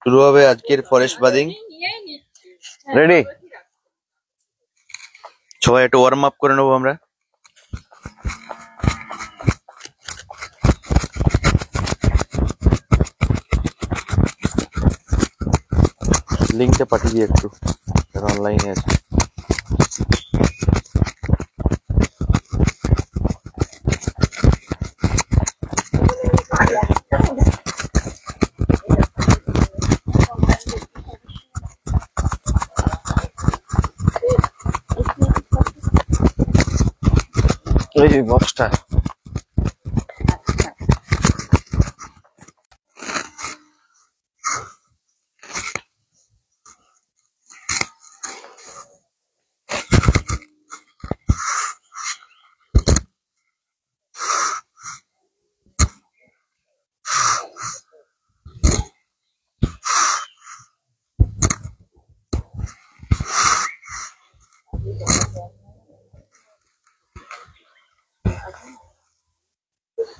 শুরু হবে আজকের ফরেস্ট বাদিং। রেডি? সবাই একটু ওয়ার্ম আপ করে নেবো আমরা। লিঙ্কটা পাঠিয়ে দিই একটু, যারা অনলাইনে আছে। এই যে বক্সটা,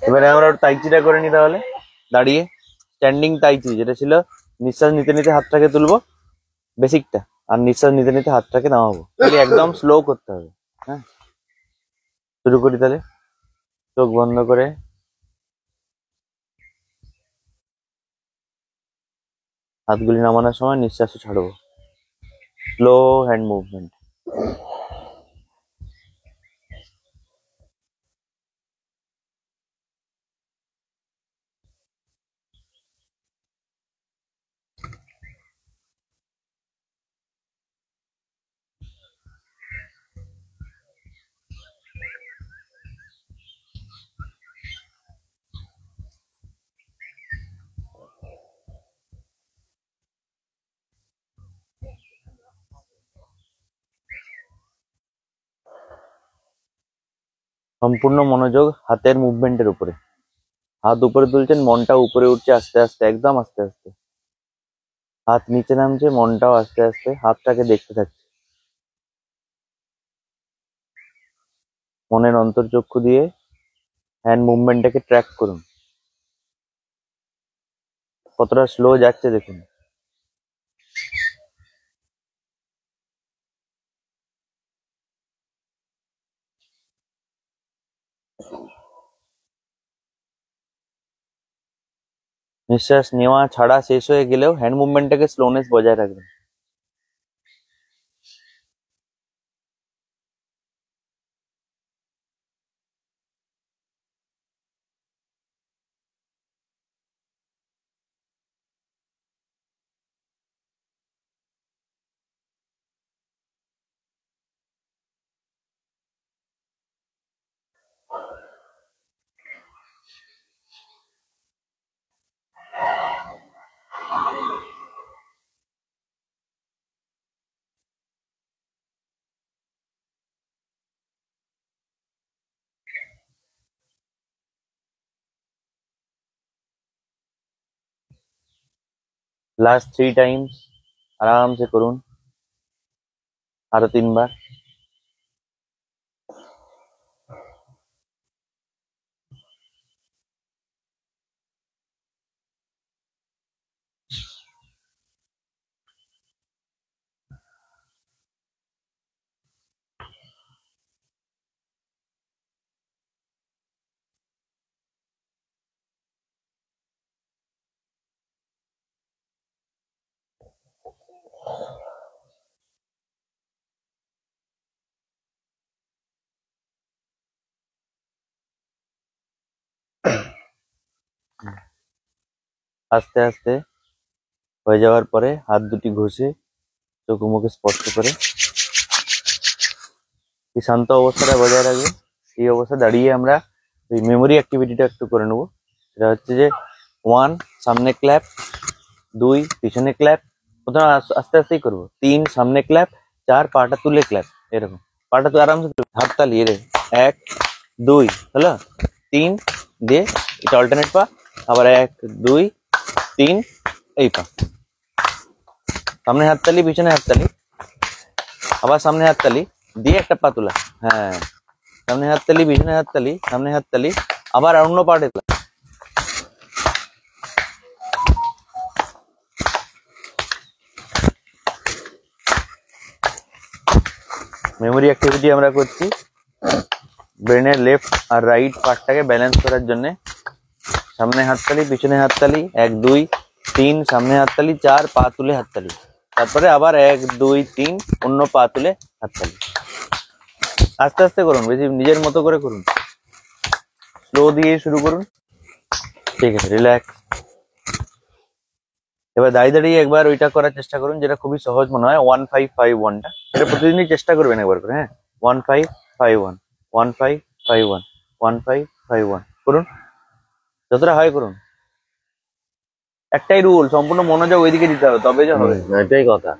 এবারে আমরা তাইচিটা করে নি তাহলে। দাঁড়িয়ে স্ট্যান্ডিং তাইচি, যেটা ছিল নিঃশ্বাস নিতে নিতে হাতটাকে তুলবো বেসিকটা, আর নিঃশ্বাস নিতে নিতে হাতটাকে নামাবো। তাহলে একদম স্লো করতে হবে। হ্যাঁ, শুরু করি তাহলে। চোখ বন্ধ করে হাতগুলি নামানোর সময় নিঃশ্বাসও ছাড়বো। Slow hand movement. সম্পূর্ণ মনোযোগ হাতের মুভমেন্টের উপরে। হাত উপরে তুলছেন, মনটা উপরে উঠছে আস্তে আস্তে, একদম আস্তে আস্তে। হাত নিচে নামছে, মনটাও আস্তে আস্তে হাতটাকে দেখতে থাকছে। মনের অন্তর্চক্ষু দিয়ে হ্যান্ড মুভমেন্টটাকে ট্র্যাক করুন, কতটা স্লো যাচ্ছে দেখুন। নিঃশ্বাস নেওয়া ছাড়া শেষ হয়ে গেলেও হ্যান্ড মুভমেন্টটাকে স্লোনেস বজায় রাখবেন। লাস্ট 3 টাইমস आराम से করুন, আরো 3 বার। আস্তে আস্তে হয়ে যাওয়ার পরে হাত দুটি ঘষে চোখ মুখে স্পর্শ করে এই শান্ত অবস্থাটা বজায় রাখবে। এই অবস্থা দাঁড়িয়ে আমরা এই মেমোরি অ্যাক্টিভিটিটা একটু করে নেবো। সেটা হচ্ছে যে 1 সামনে ক্ল্যাপ, 2 পিছনে ক্ল্যাপ, প্রথমে আস্তে আস্তেই করবো, 3 সামনে ক্ল্যাপ, 4 পাটা তুলে ক্ল্যাপ, এরকম পাটা তুলে আরামসে হাত তালি। এর 1 2 হলো, 3 দিয়ে এটা অল্টারনেট পা, আবার 1 2 3 এই পা, সামনে হাততালি পিছনে হাততালি, আবার সামনে হাততালি দিয়ে একটা পা তোলা। হ্যাঁ, সামনে হাততালি, পিছনে হাততালি, সামনে হাততালি, আবার অন্য পার্টে। মেমোরি অ্যাক্টিভিটি আমরা করছি ব্রেনের লেফট আর রাইট পার্টটাকে ব্যালেন্স করার জন্য। সামনে হাততালি, পিছনে হাততালি, 1 2 3, সামনে হাততালি, 4, পা তুলে হাততালি, তারপরে আবার 1 2 3, অন্য পা তুলে হাততালি। আস্তে আস্তে করুন, বেশি নিজের মতো করে করুন, স্লো দিয়ে শুরু করুন। ঠিক আছে, রিল্যাক্স। এবার দাঁড়িয়ে দাঁড়িয়ে একবার ওইটা করার চেষ্টা করুন, যেটা খুবই সহজ মনে হয়, 1 5 5 1টা। এটা প্রতিদিনই চেষ্টা করবেন একবার করে। হ্যাঁ, 1 5 5 1, 1 5 5 1, 1 5 5 1 করুন, যতটা হয় করুন। একটাই রুল, সম্পূর্ণ মনোযোগ ওইদিকে দিতে হবে, তবে যে হবে। এটাই কথা।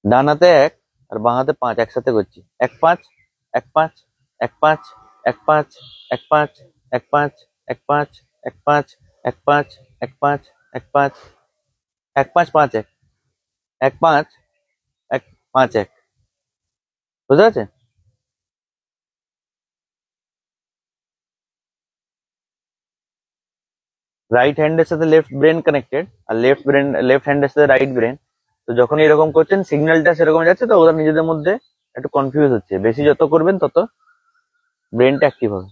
ডান হাতে 1 আর বাঁ হাতে 5 একসাথে করছি। 1 5 1 5 1 5 1 5 1 5 1 5 1 5 1 5 1 5 1 5 1 5 1 5 5 1 1 5 1 5 1। বুঝতে পারছেন? রাইট হ্যান্ডের সাথে লেফট ব্রেন কানেক্টেড, আর লেফট হ্যান্ডের সাথে রাইট ব্রেন। তো যখন এরকম করছেন সিগন্যালটা সেরকম যাচ্ছে, তো ওরা নিজেদের মধ্যে একটু কনফিউজ হচ্ছে। বেশি যত করবেন তত ব্রেনটা অ্যাক্টিভ হবে।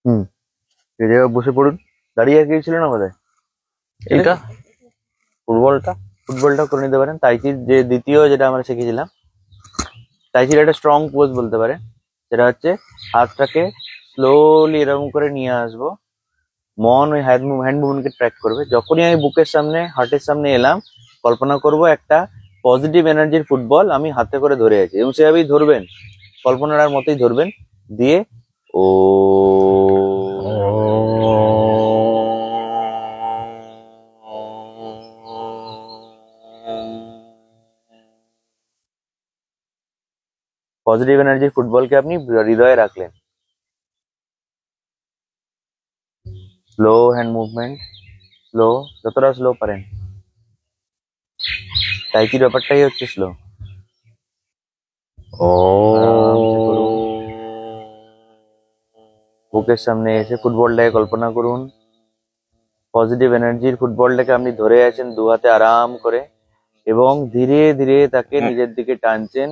হুম, এই জায়গায় বসে পড়ুন। দাঁড়িয়ে আর কিছু ছিল না আমাদের। এটা ফুটবলটা করে নিতে পারেন। তাইচির যে দ্বিতীয় যেটা আমরা শিখেছিলাম, তাইচির একটা স্ট্রং পোজ বলতে পারে, সেটা হচ্ছে হাতটাকে স্লোলি এরকম করে নিয়ে আসবো, মন ওই হ্যান্ড মুভমেন্টকে ট্র্যাক করবে। যখনই আমি বুকের সামনে, হার্টের সামনে এলাম, কল্পনা করব একটা পজিটিভ এনার্জির ফুটবল আমি হাতে করে ধরে আছি, এবং সেভাবেই ধরবেন, কল্পনার মতোই ধরবেন, দিয়ে ও পজিটিভ এনার্জির ফুটবলকে আপনি হৃদয়ে রাখলেন। স্লো হ্যান্ড মুভমেন্ট, স্লো, যতটা স্লো পারেন। তাইচির ব্যাপারটাই হচ্ছে স্লো। আরামসে করুন। বুকের সামনে এসে ফুটবলটাকে কল্পনা করুন, পজিটিভ এনার্জির ফুটবলটাকে আপনি ধরে আছেন দু হাতে আরাম করে, এবং ধীরে ধীরে তাকে নিজের দিকে টানছেন।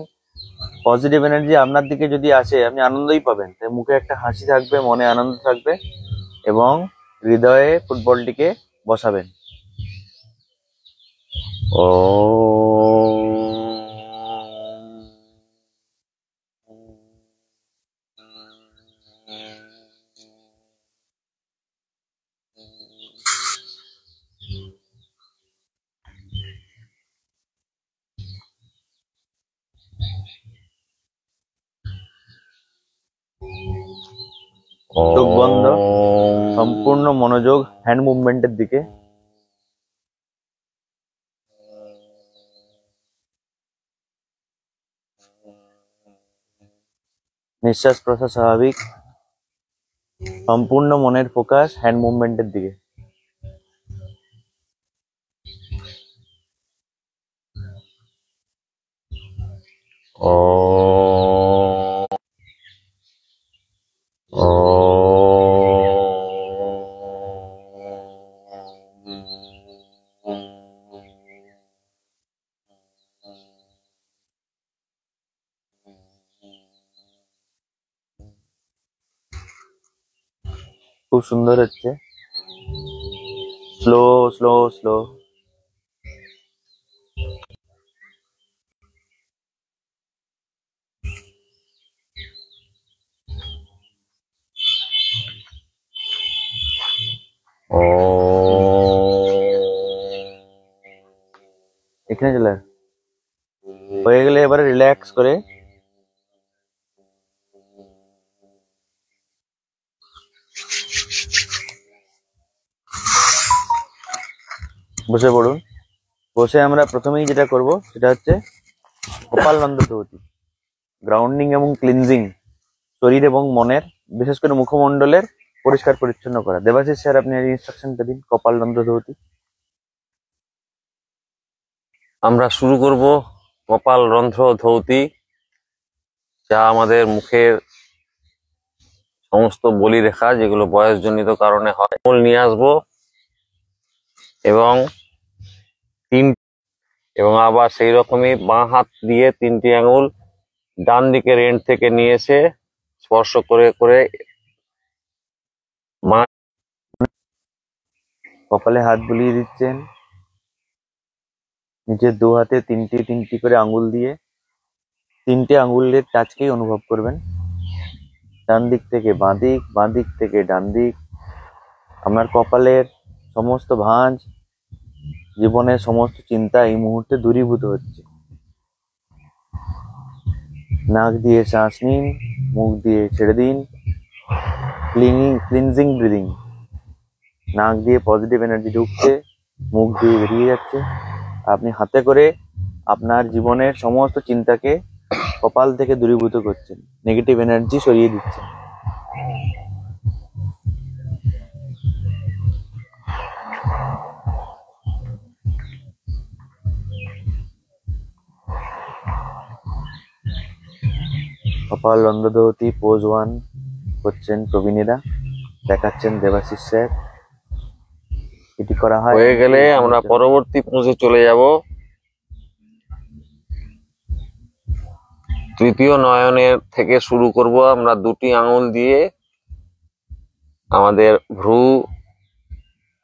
পজিটিভ এনার্জি আপনার দিকে যদি আসে, আপনি আনন্দই পাবেন, তাই মুখে একটা হাসি থাকবে, মনে আনন্দ থাকবে, এবং হৃদয়ে ফুটবলটিকে বসাবেন। ও চোখ বন্ধ, সম্পূর্ণ মনোযোগ হ্যান্ড মুভমেন্টের দিকে। নিঃশ্বাস প্রশ্বাস স্বাভাবিক, সম্পূর্ণ মনের ফোকাস হ্যান্ড মুভমেন্টের দিকে। ও খুব সুন্দর হচ্ছে। Slow slow slow. এখানে চলে হয়ে গেলে এবারে রিল্যাক্স করে বসে পড়ুন। বসে আমরা প্রথমেই যেটা করব সেটা হচ্ছে কপাল নন্দধৌতি, গ্রাউন্ডিং এবং ক্লিনজিং, শরীর এবং মনের, বিশেষ করে মুখমণ্ডলের পরিষ্কার পরিচ্ছন্ন করা। দেবাশিস স্যার, আপনি ইনস্ট্রাকশনটা দিন কপাল নন্দধৌতি। আমরা শুরু করব কপাল রন্ধ্র ধৌতি, যা আমাদের মুখের সমস্ত বলিরেখা যেগুলো বয়সজনিত কারণে হয় আঙুল নিয়ে আসবো এবং আবার সেই রকমই বাঁ হাত দিয়ে 3টি আঙুল ডান দিকের এন্ড থেকে নিয়ে এসে স্পর্শ করে করে কপালে হাত বুলিয়ে দিচ্ছেন। নিজের দু হাতে 3টি করে আঙ্গুল দিয়ে 3টে আঙ্গুলের টাচকেই অনুভব করবেন। ডান দিক থেকে বাঁ দিক, বাঁ দিক থেকে ডান দিক। আপনার কপালের সমস্ত ভাঁজ, জীবনের সমস্ত চিন্তা এই মুহূর্তে দূরীভূত হচ্ছে। নাক দিয়ে শ্বাস নিন, মুখ দিয়ে ছেড়ে দিন। ক্লিনজিং ব্রিদিং, নাক দিয়ে পজিটিভ এনার্জি ঢুকছে, মুখ দিয়ে বেরিয়ে যাচ্ছে। আপনি হাতে করে আপনার জীবনের সমস্ত চিন্তাকে কপাল থেকে দূরীভূত করছেন, নেগেটিভ এনার্জি সরিয়ে দিচ্ছেন। কপাল নন্দধৌতি পোজ 1 করছেন প্রবীণেরা, দেখাচ্ছেন দেবাশিস স্যার। এটি করা হয় হয়ে গেলে আমরা পরবর্তী পোজে চলে যাব। তৃতীয় নয়নের থেকে শুরু করব। আমরা 2টি আঙুল দিয়ে আমাদের ভ্রু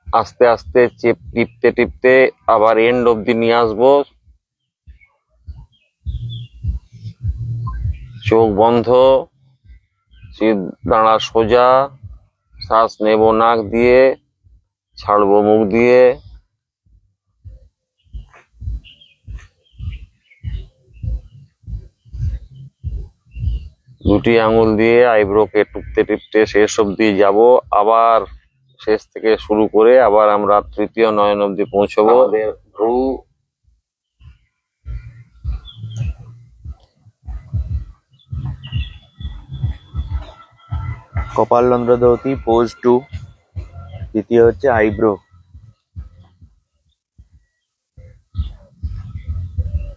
আস্তে আস্তে টিপতে টিপতে আবার এন্ড অব্দি নিয়ে আসবো। চোখ বন্ধ, শীত দাঁড়া সোজা, শ্বাস নেব নাক দিয়ে, ছাড়বো মুখ দিয়ে। দুটি আঙুল দিয়ে আইব্রোকে টুকতে টিপতে শেষ অব্দি যাব। আবার শেষ থেকে শুরু করে আবার আমরা তৃতীয় নয়ন অব্দি পৌঁছবো। ভ্রু কপাল নন্দধৌতি পোজ 2, দ্বিতীয় হচ্ছে আইব্রো।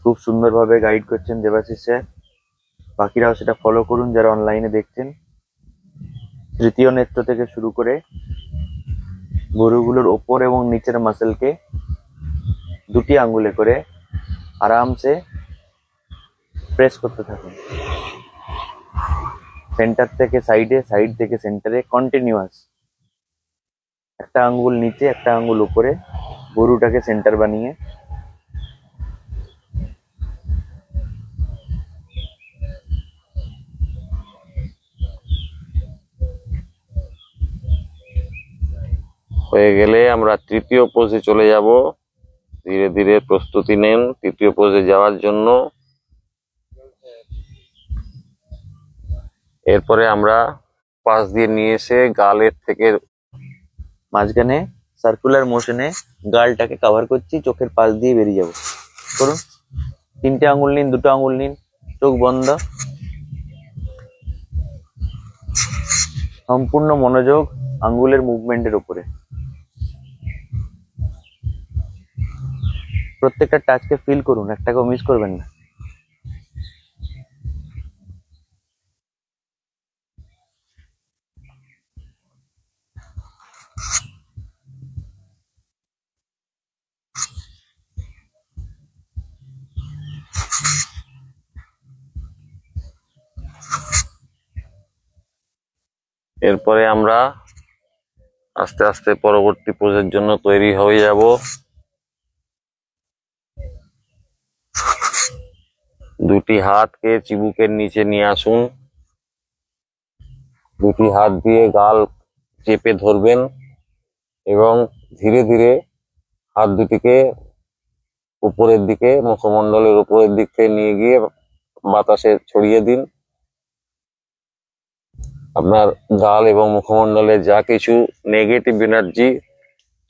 খুব সুন্দরভাবে গাইড করছেন দেবাশিস স্যার, বাকিরাও সেটা ফলো করুন যারা অনলাইনে দেখছেন। তৃতীয় নেত্র থেকে শুরু করে ভ্রুগুলোর ওপর এবং নিচের মাসেলকে 2টি আঙ্গুলে করে আরামসে প্রেস করতে থাকুন। সেন্টার থেকে সাইডে, সাইড থেকে সেন্টারে, কন্টিনিউয়াস। একটা আঙ্গুল নিচে, একটা আঙ্গুল উপরে, ভ্রুটাকে সেন্টার বানিয়ে। হয়ে গেলে আমরা তৃতীয় পোজে চলে যাব। ধীরে ধীরে প্রস্তুতি নেন তৃতীয় পোজে যাওয়ার জন্য। এরপরে আমরা পাশ দিয়ে নিয়ে এসে গালের থেকে মাঝখানে সার্কুলার মোশনে গালটাকে কভার করছি, চোখের পাশ দিয়ে বেরিয়ে যাব। করুন। 3টে আঙ্গুল নিন, 2টো আঙ্গুল নিন, চোখ বন্ধ। সম্পূর্ণ মনোযোগ আঙ্গুলের মুভমেন্টের উপরে। প্রত্যেকটা টাচকে ফিল করুন, একটাকেও মিস করবেন না। এরপরে আমরা আস্তে আস্তে পরবর্তী পোজের জন্য তৈরি হয়ে যাব। দুটি হাতকে চিবুকের নিচে নিয়ে আসুন। দুটি হাত দিয়ে গাল চেপে ধরবেন এবং ধীরে ধীরে হাত দুটিকে উপরের দিকে, মুখমণ্ডলের উপরের দিক থেকে নিয়ে গিয়ে বাতাসে ছড়িয়ে দিন। আপনার গাল এবং মুখমণ্ডলে যা কিছু নেগেটিভ এনার্জি,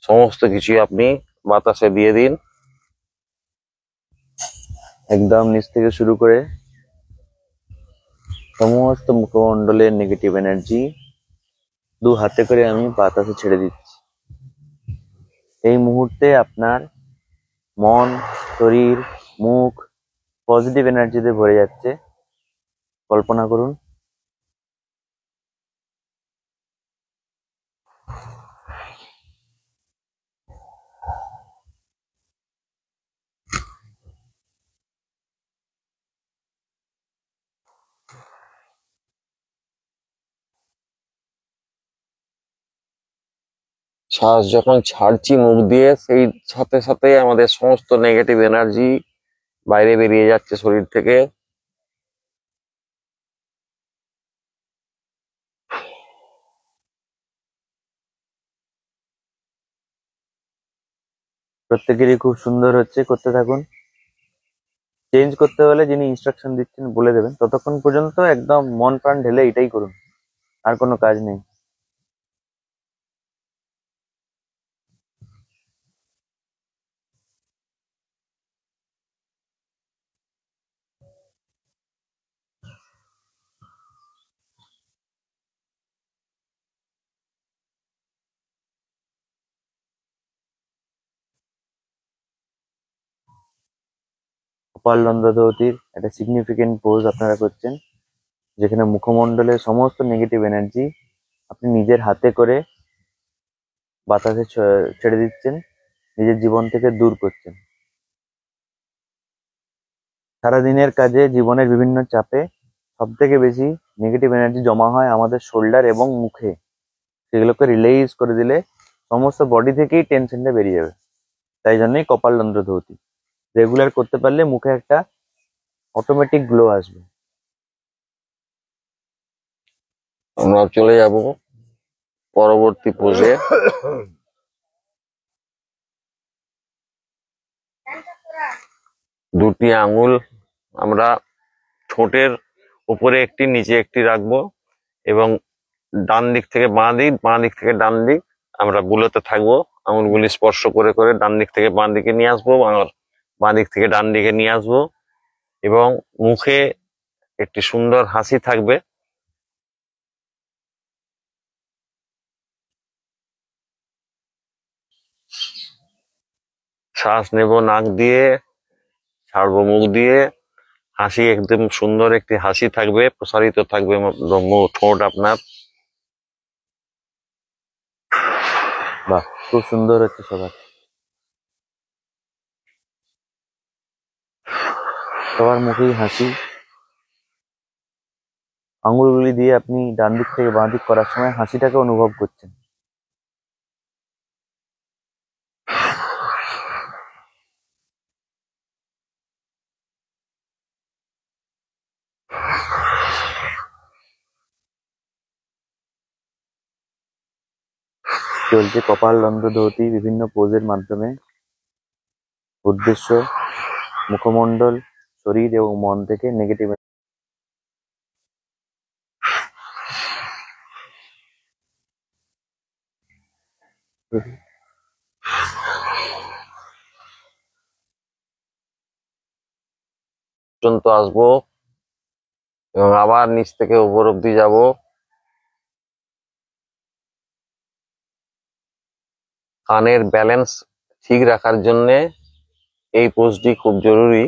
সমস্ত কিছু আপনি বাতাসে দিয়ে দিন। একদম নিচ থেকে শুরু করে সমস্ত মুখমণ্ডলের নেগেটিভ এনার্জি দু হাতে করে আমি বাতাসে ছেড়ে দিচ্ছি। এই মুহূর্তে আপনার মন, শরীর, মুখ পজিটিভ এনার্জিতে ভরে যাচ্ছে। কল্পনা করুন। শ্বাস যখন ছাড়ছি মুখ দিয়ে, সেই সাথে সাথে আমাদের সমস্ত নেগেটিভ এনার্জি বাইরে বেরিয়ে যাচ্ছে শরীর থেকে। প্রত্যেকেরই খুব সুন্দর হচ্ছে, করতে থাকুন। চেঞ্জ করতে হলে যিনি ইনস্ট্রাকশন দিচ্ছেন বলে দেবেন, ততক্ষণ পর্যন্ত একদম মন প্রাণ ঢেলে এটাই করুন, আর কোনো কাজ নেই। কপালদন্ড ধৌতির একটা সিগনিফিকেন্ট পোজ আপনারা করছেন, যেখানে মুখমণ্ডলের সমস্ত নেগেটিভ এনার্জি আপনি নিজের হাতে করে বাতাসে ছেড়ে দিচ্ছেন, নিজের জীবন থেকে দূর করছেন। সারাদিনের কাজে, জীবনের বিভিন্ন চাপে সব থেকে বেশি নেগেটিভ এনার্জি জমা হয় আমাদের শোল্ডার এবং মুখে। সেগুলোকে রিলিজ করে দিলে সমস্ত বডি থেকেই টেনশনটা বেরিয়ে যাবে। তাই জন্যই কপালদন্ড ধৌতি রেগুলার করতে পারলে মুখে একটা অটোমেটিক গ্লো আসবে। আমরা চলে যাব পরবর্তী পোজে। দুটি আঙুল আমরা ঠোঁটের উপরে একটি, নিচে একটি রাখবো এবং ডান দিক থেকে বাঁ দিক, বাঁ দিক থেকে ডান দিক আমরা বুলোতে থাকবো। আঙুলগুলি স্পর্শ করে করে ডান দিক থেকে বাঁ দিকে নিয়ে আসবো, আর বাঁ দিক থেকে ডান দিকে নিয়ে আসবো, এবং মুখে একটি সুন্দর হাসি থাকবে। শ্বাস নেব নাক দিয়ে, ছাড়বো মুখ দিয়ে। হাসি একদম সুন্দর একটি হাসি থাকবে, প্রসারিত থাকবে ঠোঁট আপনার। বাহ, খুব সুন্দর হচ্ছে সবার। সবার মুখেই হাসি। আঙুলগুলি দিয়ে আপনি ডান দিক থেকে বাঁ দিক করার সময় হাসিটাকে অনুভব করছেন। চলছে কপালদন্ড ধৌতি বিভিন্ন পোজের মাধ্যমে। উদ্দেশ্য মুখমণ্ডল, শরীর এবং মন থেকে নেগেটিভ পর্যন্ত আসবো এবং আবার নিচ থেকে উপর অব্দি যাব। কানের ব্যালেন্স ঠিক রাখার জন্যে এই পোজটি খুব জরুরি।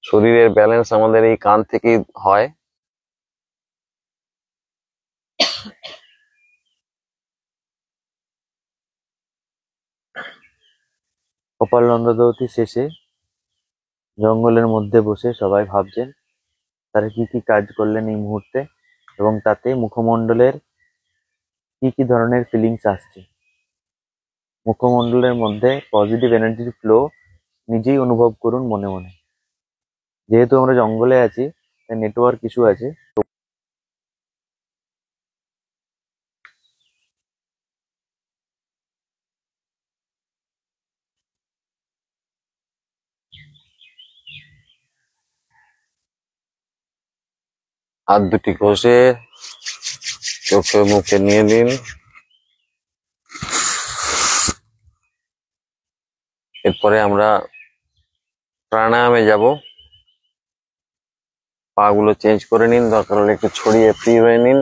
শরীরের ব্যালেন্স আমাদের এই কান থেকেই হয়। কপালদন্ড ধৌতি শেষে জঙ্গলের মধ্যে বসে সবাই ভাবছেন তারা কি কি কাজ করলেন এই মুহূর্তে, এবং তাতে মুখমণ্ডলের কি কি ধরনের ফিলিংস আসছে। মুখমণ্ডলের মধ্যে পজিটিভ এনার্জির ফ্লো নিজেই অনুভব করুন মনে মনে। যেহেতু আমরা জঙ্গলে আছি, তাই নেটওয়ার্ক ইস্যু আছে। হাত দুটি ঘষে চোখে মুখে নিয়ে নিন। এরপরে আমরা প্রাণায়ামে যাব। পা গুলো চেঞ্জ করে নিন, দরকার হলে একটু ছড়িয়ে ফ্রি হয়ে নিন।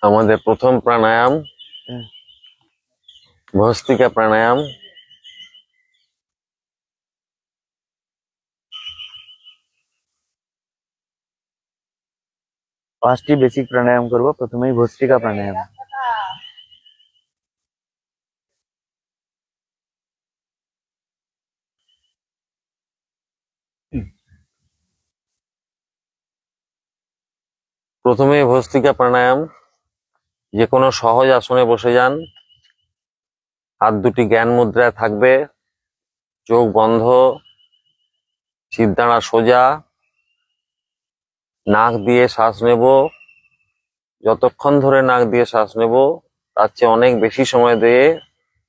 আমাদের প্রথম প্রাণায়াম ভস্ত্রিকা প্রাণায়াম। পাঁচটি বেসিক প্রাণায়াম করব, প্রথমেই ভস্ত্রিকা প্রাণায়াম। প্রথমে ভস্ত্রিকা প্রাণায়াম। যে কোনো সহজ আসনে বসে যান, হাত দুটি জ্ঞান মুদ্রায় থাকবে, চোখ বন্ধ, শিরদাঁড়া সোজা, নাক দিয়ে শ্বাস নেব। যতক্ষণ ধরে নাক দিয়ে শ্বাস নেব তার চেয়ে অনেক বেশি সময় দিয়ে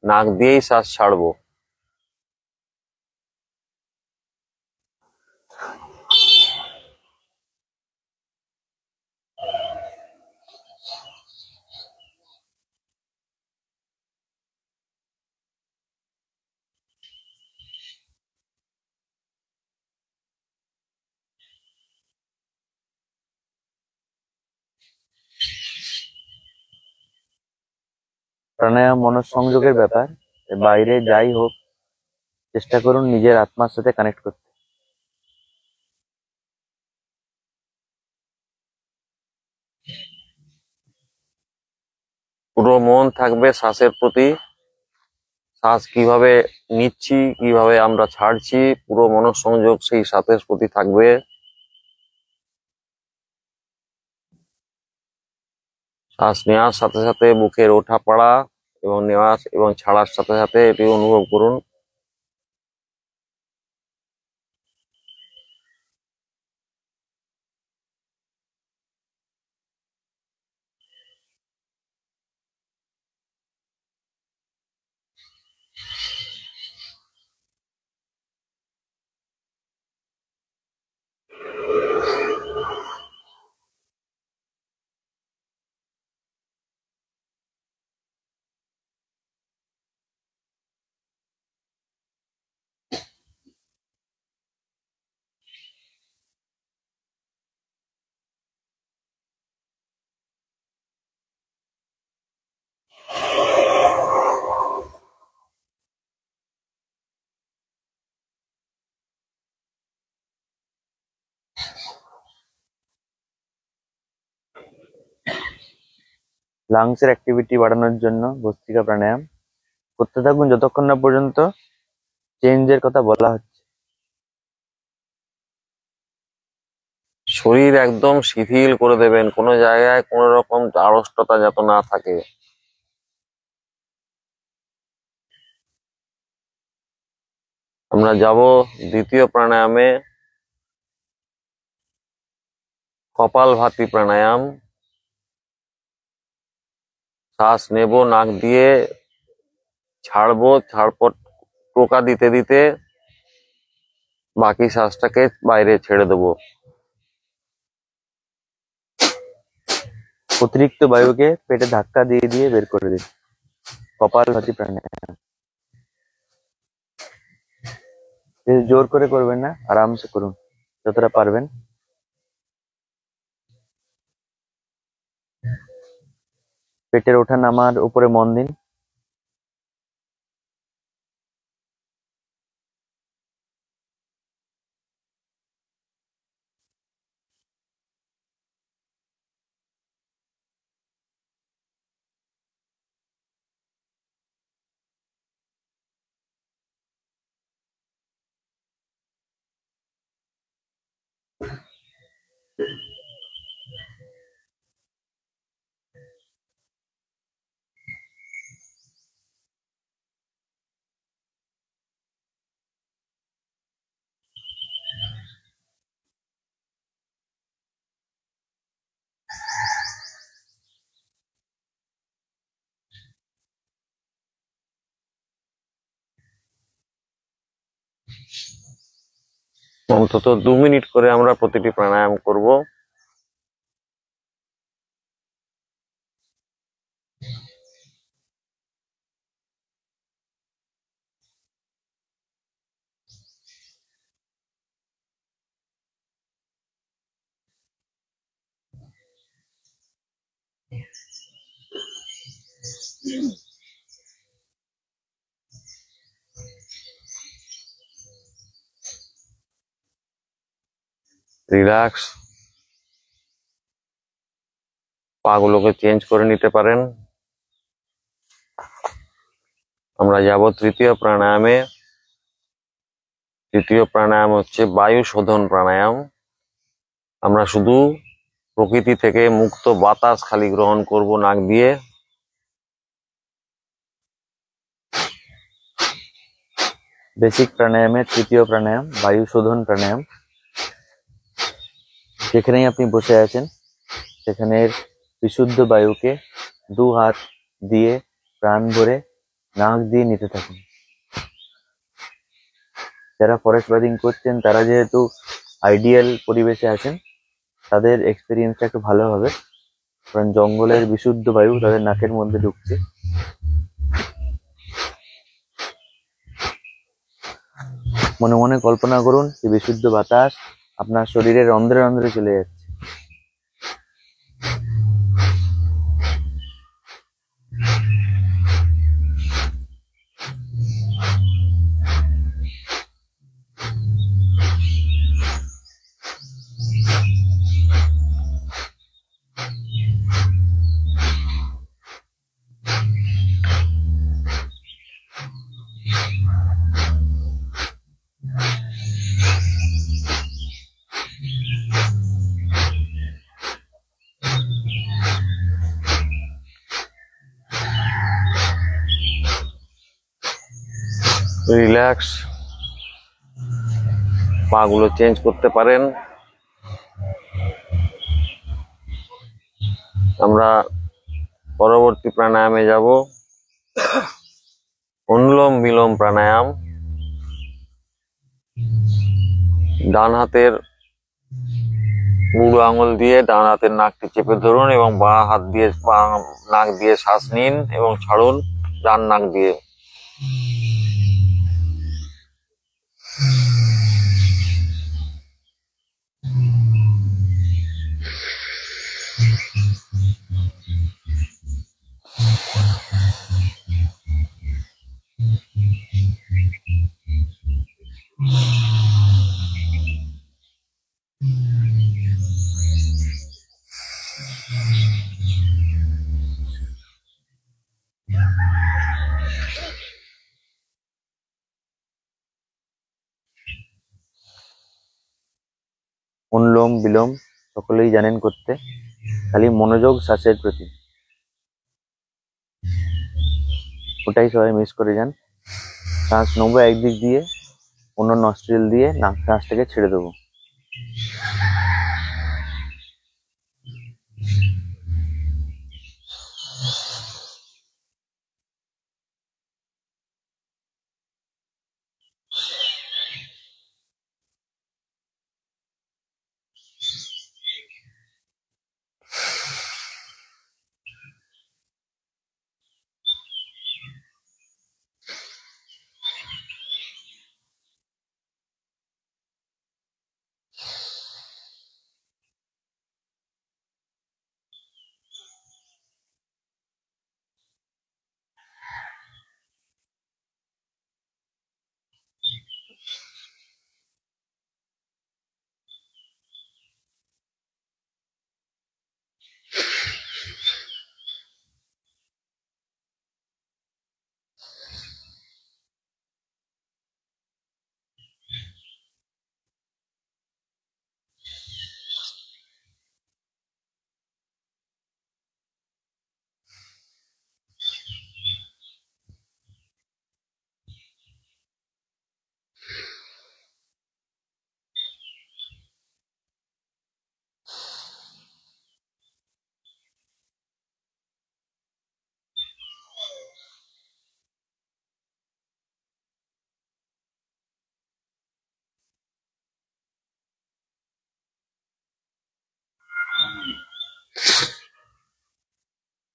নাক দিয়েই শ্বাস ছাড়বো। প্রাণায়াম মনঃসংযোগের ব্যাপার, বাইরে যাই হোক চেষ্টা করুন নিজের আত্মার সাথে কানেক্ট করতে। পুরো মন থাকবে শ্বাসের প্রতি, শ্বাস কিভাবে নিচ্ছি, কিভাবে আমরা ছাড়ছি, পুরো মনঃসংযোগ সেই শ্বাসের প্রতি থাকবে। শ্বাস নেওয়ার সাথে সাথে বুকের ওঠা পড়া এবং নেওয়ার এবং ছাড়ার সাথে সাথে এটি অনুভব করুন। লাংসের অ্যাক্টিভিটি বাড়ানোর জন্য ভস্ত্রিকা প্রাণায়াম করতে থাকুন যতক্ষণ না পর্যন্ত চেঞ্জের কথা বলা হচ্ছে। শরীর একদম শিথিল করে দেবেন, কোনো জায়গায় কোনো রকম আড়ষ্টতা যাতে না থাকে। আমরা যাব দ্বিতীয় প্রাণায়ামে, কপালভাতি প্রাণায়াম। শ্বাস নেব নাক দিয়ে, ছাড়বো, ছাড়পট টোকা দিতে দিতে বাকি শ্বাসটাকে বাইরে ছেড়ে দেবো। অতিরিক্ত বায়ুকে পেটে ধাক্কা দিয়ে দিয়ে বের করে দিন। কপালভাতি প্রাণায়াম বেশি জোর করে করবেন না, আরামসে করুন যতটা পারবেন। পেটের ওঠা নামার উপরে মন দিন। অন্তত 2 মিনিট করে আমরা প্রতিটি প্রাণায়াম করব। রিল্যাক্স, পা গুলোকে চেঞ্জ করে নিতে পারেন। আমরা যাব তৃতীয় প্রাণায়ামে। তৃতীয় প্রাণায়াম হচ্ছে বায়ু শোধন প্রাণায়াম। আমরা শুধু প্রকৃতি থেকে মুক্ত বাতাস খালি গ্রহণ করব নাক দিয়ে। বেসিক প্রাণায়ামের তৃতীয় প্রাণায়াম বায়ু শোধন প্রাণায়াম। যেখানেই আপনি বসে আছেন সেখানের বিশুদ্ধ বায়ুকে 2 হাত দিয়ে প্রাণ ভরে নাক দিয়ে নিতে থাকুন। যারা ফরেস্ট বাদিং করছেন তারা যেহেতু আইডিয়াল পরিবেশে আছেন, তাদের এক্সপিরিয়েন্সটা একটু ভালো হবে, কারণ জঙ্গলের বিশুদ্ধ বায়ু তাদের নাকের মধ্যে ঢুকছে। মনে মনে কল্পনা করুন যে বিশুদ্ধ বাতাস আপনার শরীরের রন্ধ্রে রন্ধ্রে চলে যাচ্ছে। রিল্যাক্স, পা গুলো চেঞ্জ করতে পারেন। আমরা পরবর্তী প্রাণায়ামে যাব, অনুলোম বিলোম প্রাণায়াম। ডান হাতের বুড়ো আঙুল দিয়ে ডান হাতের নাকটি চেপে ধরুন এবং বাঁ হাত দিয়ে নাক দিয়ে শ্বাস নিন এবং ছাড়ুন ডান নাক দিয়ে। অনুলোম বিলোম সকলেই জানেন করতে, খালি মনোযোগ শ্বাসের প্রতি, ওটাই সবাই মিস করে যান। শ্বাস নেবো একদিক দিয়ে, অন্য নস্ট্রিল দিয়ে শ্বাসটাকে ছেড়ে দেবো।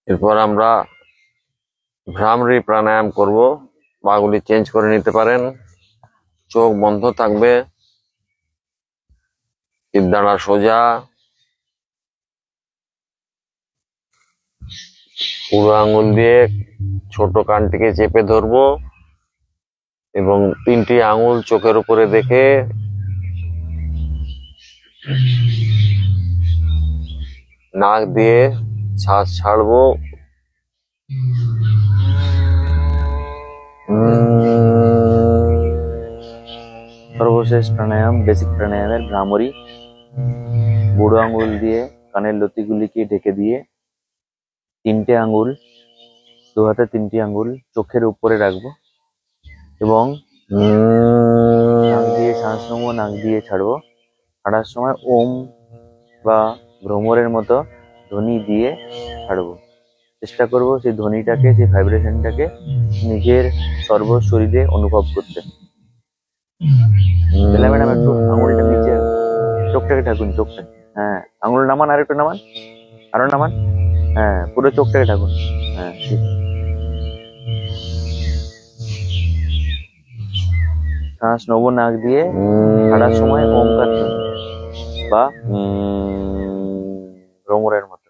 এরপর আমরা ভ্রামরি প্রাণায়াম করব। পাগুলি চেঞ্জ করে নিতে পারেন, চোখ বন্ধ থাকবে, শিরদাঁড়া সোজা, পুরো আঙ্গুল দিয়ে ছোট কানটিকে চেপে ধরবো এবং 3টি আঙ্গুল চোখের উপরে দেখে নাক দিয়ে শ্বাস ছাড়বো। সর্বশেষ প্রাণায়াম বেসিক প্রাণায়ামের ভ্রামরী। বুড়ো আঙ্গুল দিয়ে কানের লতিগুলিকে ঢেকে দিয়ে 3টে আঙ্গুল, দু হাতে 3টি আঙ্গুল চোখের উপরে রাখবো এবং নাক দিয়ে শ্বাস নেবো, নাক দিয়ে ছাড়বো। ছাড়ার সময় ওম বা ভ্রমরের মতো ধ্বনি দিয়ে ছাড়বো। চেষ্টা করবো সেই ধ্বনিটাকে, সেই ভাইব্রেশনটাকে নিজের সর্ব শরীরে অনুভব করতে। বেলা ম্যাডাম একটু আঙুলটা নিচে, চোখটাকে ঢাকুন, চোখটা। হ্যাঁ, আঙুল নামান, আর একটু নামান, আরো নামান। হ্যাঁ, পুরো চোখটাকে ঢাকুন। হ্যাঁ, ঠিক। শ্বাস নেবো নাক দিয়ে, ছাড়ার সময় ওমকার ধ্বনি বা ভ্রমরের মতো।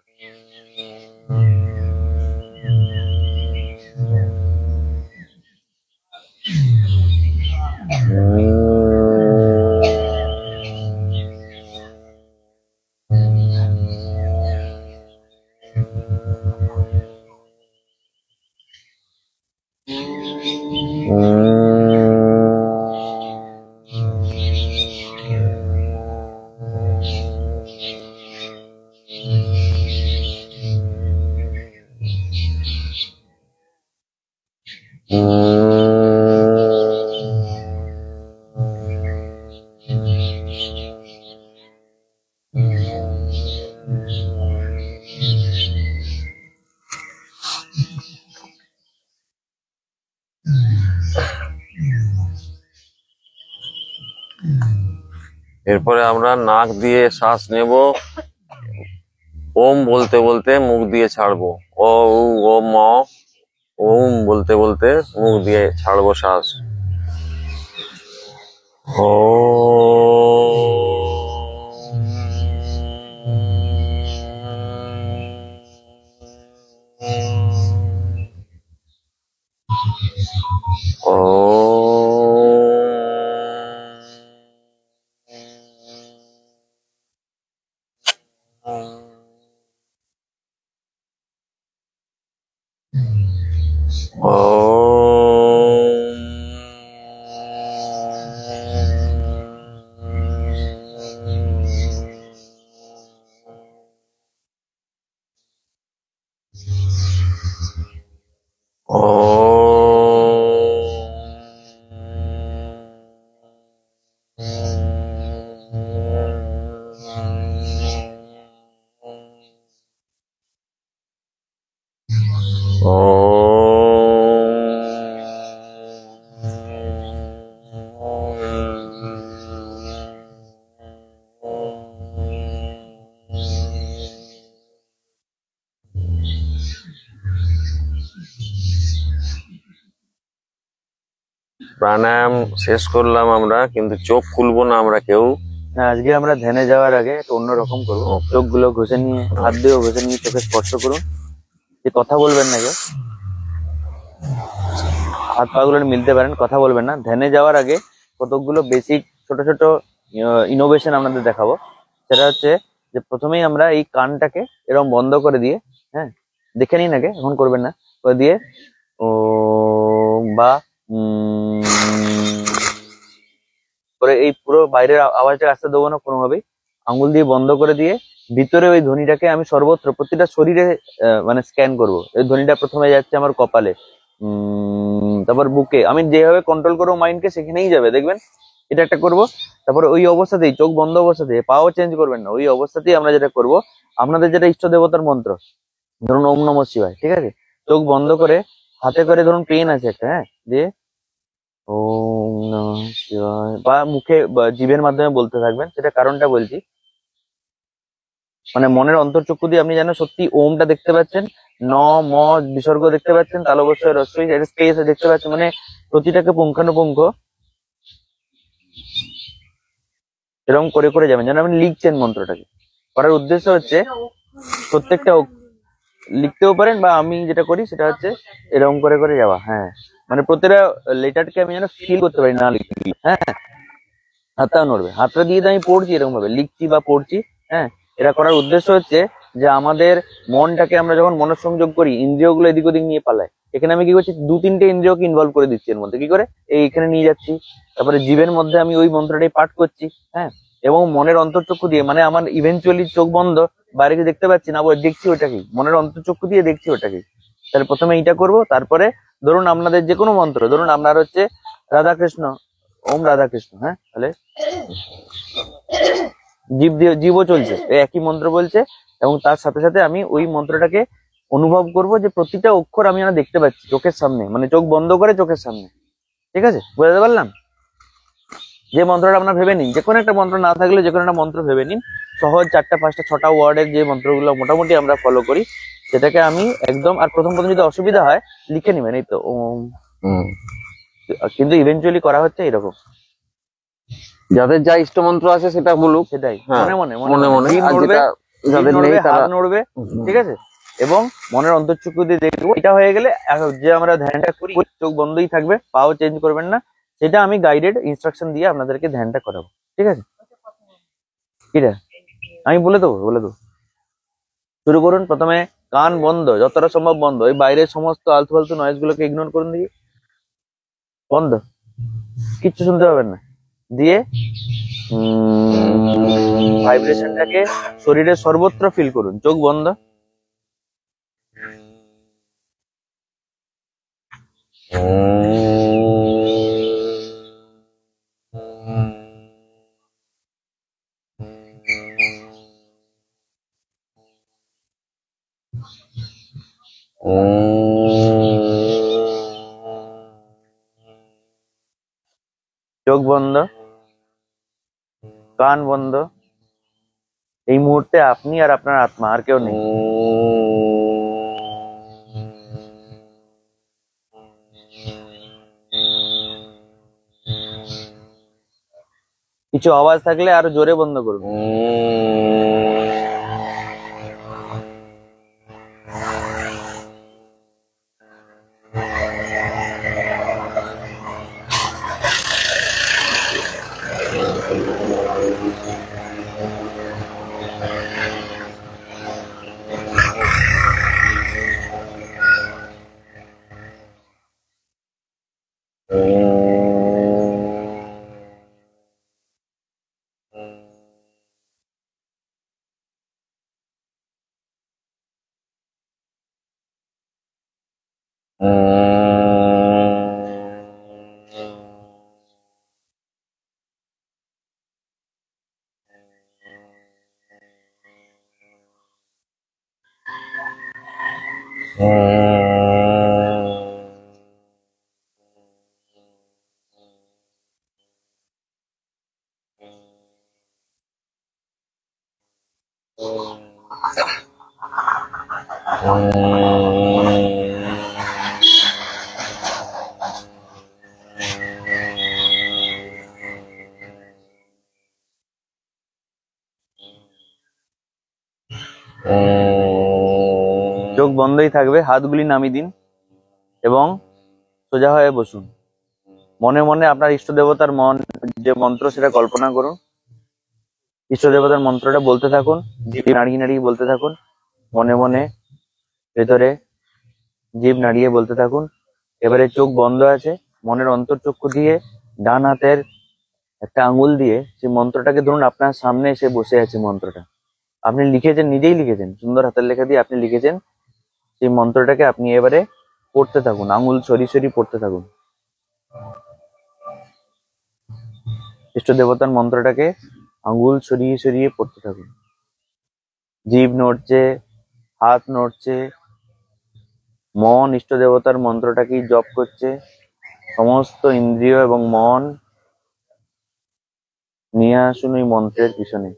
এরপরে আমরা নাক দিয়ে শ্বাস নেব, ওম বলতে বলতে মুখ দিয়ে ছাড়বো। ও ওম ওম বলতে বলতে মুখ দিয়ে ছাড়বো শ্বাস। ও প্রাণায়াম শেষ করলাম আমরা, কিন্তু চোখ খুলবো না আমরা কেউ। না, আজকে আমরা ধ্যানে যাওয়ার আগে একটু অন্যরকম করবো। চোখগুলো ঘষে নিয়ে, হাত দিয়েও ঘষে নিয়ে চোখে স্পর্শ করুন। যে কথা বলবেন না কেউ, হাত পা গুলো মিলতে পারেন, কথা বলবেন না। ধ্যানে যাওয়ার আগে কতকগুলো বেসিক ছোট ছোট ইনোভেশন আপনাদের দেখাবো। সেটা হচ্ছে যে প্রথমেই আমরা এই কানটাকে এরকম বন্ধ করে দিয়ে, হ্যাঁ, দেখে নিন আগে, এখন করবেন না, করে দিয়ে ও বা করে এই পুরো বাইরের আওয়াজটা আসতে দেবো না কোনোভাবেই। আঙ্গুল দিয়ে বন্ধ করে দিয়ে ভিতরে ওই ধ্বনিটাকে আমি সর্বত্র প্রতিটা শরীরে মানে স্ক্যান করব। এই ধ্বনিটা প্রথমে যাচ্ছে আমার কপালে, তারপর বুকে, আমি যেভাবে কন্ট্রোল করবো মাইন্ডকে সেখানেই যাবে, দেখবেন। এটা একটা করব। তারপরে ওই অবস্থাতেই চোখ বন্ধ অবস্থাতেই, পাও চেঞ্জ করবেন না, ওই অবস্থাতেই আমরা যেটা করব, আপনাদের যেটা ইষ্ট দেবতার মন্ত্র, ধরুন ওম নমঃ শিবায়, ঠিক আছে, চোখ বন্ধ করে হাতে করে ধরুন পেন আছে একটা, হ্যাঁ, দিয়ে ওম নমঃ শিবায় বা মুখে বা জিভের মাধ্যমে বলতে থাকবেন। সেটা কারণটা বলছি। মানে মনের অন্তর্চক্ষু দিয়ে আপনি যেন সত্যি ওমটা দেখতে পাচ্ছেন, ন ম বিসর্গ দেখতে পাচ্ছেন, তালবস্যই রস্যই স্পেস দেখতে পাচ্ছেন, মানে প্রতিটাকে পুঙ্খানুপুঙ্খ এরকম করে করে যাবেন যেন আপনি লিখছেন মন্ত্রটাকে। করার উদ্দেশ্য হচ্ছে প্রত্যেকটা লিখতেও পারেন, বা আমি যেটা করি সেটা হচ্ছে এরকম করে করে যাওয়া। হ্যাঁ, মানে প্রতিটা লেটারকে আমি যেন ফিল করতে পারি না লিখি। হ্যাঁ, হাতটা নড়বে, হাতটা দিয়ে তো আমি পড়ছি এরকম ভাবে, লিখছি বা পড়ছি। হ্যাঁ, এটা করার উদ্দেশ্য হচ্ছে যে আমাদের মনটাকে আমরা যখন মনঃসংযোগ করি, ইন্দ্রিয়গুলো এদিক ওদিক নিয়ে পালায়। এখানে আমি কি করছি, 2-3টে ইন্দ্রিয়কে ইনভলভ করে দিচ্ছি এর মধ্যে। কি করে? এখানে নিয়ে যাচ্ছি, তারপরে জীবের মধ্যে আমি ওই মন্ত্রটাই পাঠ করছি। হ্যাঁ, এবং মনের অন্তর্চক্ষু দিয়ে, মানে আমার ইভেনচুয়ালি চোখ বন্ধ, বাইরে কিছু দেখতে পাচ্ছি না, দেখছি ওটাকেই, মনের অন্তর্চক্ষু দিয়ে দেখছি ওটাকেই। তাহলে প্রথমে এইটা করব, তারপরে ধরুন আপনাদের যে কোনো মন্ত্র, ধরুন আপনার হচ্ছে রাধাকৃষ্ণ, ওম রাধাকৃষ্ণ। হ্যাঁ, তাহলে জীব দিয়ে জীবও চলছে, একই মন্ত্র বলছে, এবং তার সাথে সাথে আমি ওই মন্ত্রটাকে অনুভব করব যে প্রতিটা অক্ষর আমি দেখতে পাচ্ছি চোখের সামনে, মানে চোখ বন্ধ করে চোখের সামনে। ঠিক আছে, বুঝতে পারলাম? যে মন্ত্রটা আপনার ভেবে নিন, যে কোনো একটা মন্ত্র, না থাকলে যে কোনো একটা মন্ত্র ভেবে নিন, সহজ 4টা 5টা 6টা ওয়ার্ডের যে মন্ত্রগুলো মোটামুটি আমরা ফলো করি, সেটাকে আমি একদম, আর প্রথম যদি অসুবিধা হয় লিখে নিবেন, এই তো ওম। কিন্তু ইভেন্চুয়ালি করা হচ্ছে এরকম, যাদের যা ইষ্ট মন্ত্র আছে সেটা বলুক, সেটাই হ্যাঁ, মনে মনে মনে মনে, জিভ আর নড়বে, যেটা যাদের নেই হাত তারা নড়বে। ঠিক আছে, এবং মনের অন্তর্চক্ষু দিয়ে দেখবো। এটা হয়ে গেলে যে আমরা ধ্যানটা করি, চোখ বন্ধই থাকবে, পাও চেঞ্জ করবেন না, সেটা আমি গাইডেড ইনস্ট্রাকশন দিয়ে আপনাদেরকে ধ্যানটা করাবো। ঠিক আছে, কিটা আমি বলে দেবো, বলে দেবো। শুরু করুন। প্রথমে কান বন্ধ, যতটা সম্ভব বন্ধ, ওই বাইরের সমস্ত আলতু ফালতু নয়েজ গুলোকে ইগনোর করুন, দিয়ে বন্ধ, কিচ্ছু শুনতে পাবেন না। দিয়ে ভাইব্রেশনটাকে শরীরের সর্বত্র ফিল করুন, চোখ বন্ধ। চোখ বন্ধ, কান বন্ধ। এই মুহূর্তে আপনি আর আপনার আত্মা, আর কেউ নেই। কিছু আওয়াজ থাকলে আরো জোরে বন্ধ করুন। চোখ বন্ধই থাকবে, হাতগুলি নামিয়ে দিন এবং সোজা হয়ে বসুন। মনে মনে আপনার ইষ্ট দেবতার যে মন্ত্র, সেটা কল্পনা করুন। ইষ্ট দেবতার মন্ত্রটা বলতে থাকুন, জিভ নাড়িয়ে নাড়িয়ে বলতে থাকুন, মনে মনে ভেতরে জিভ নাড়িয়ে বলতে থাকুন। এবারে চোখ বন্ধ আছে, মনের অন্তর্চক্ষু দিয়ে ডান হাতের একটা আঙুল দিয়ে সেই মন্ত্রটাকে, ধরুন আপনার সামনে এসে বসে আছে মন্ত্রটা, আপনি লিখেছেন, নিজেই লিখেছেন, সুন্দর হাতের লেখা দিয়ে আপনি লিখেছেন, সেই মন্ত্রটাকে আপনি এবারে পড়তে থাকুন, আঙুল সরি সরি পড়তে থাকুন। ইষ্ট দেবতার মন্ত্রটাকে আঙুল সরিয়ে সরিয়ে পড়তে থাকুন। জিভ নড়ছে, হাত নড়ছে, মন ইষ্ট দেবতার মন্ত্রটাকেই জপ করছে। সমস্ত ইন্দ্রিয় এবং মন নিয়ে আসুন ওই মন্ত্রের পিছনে।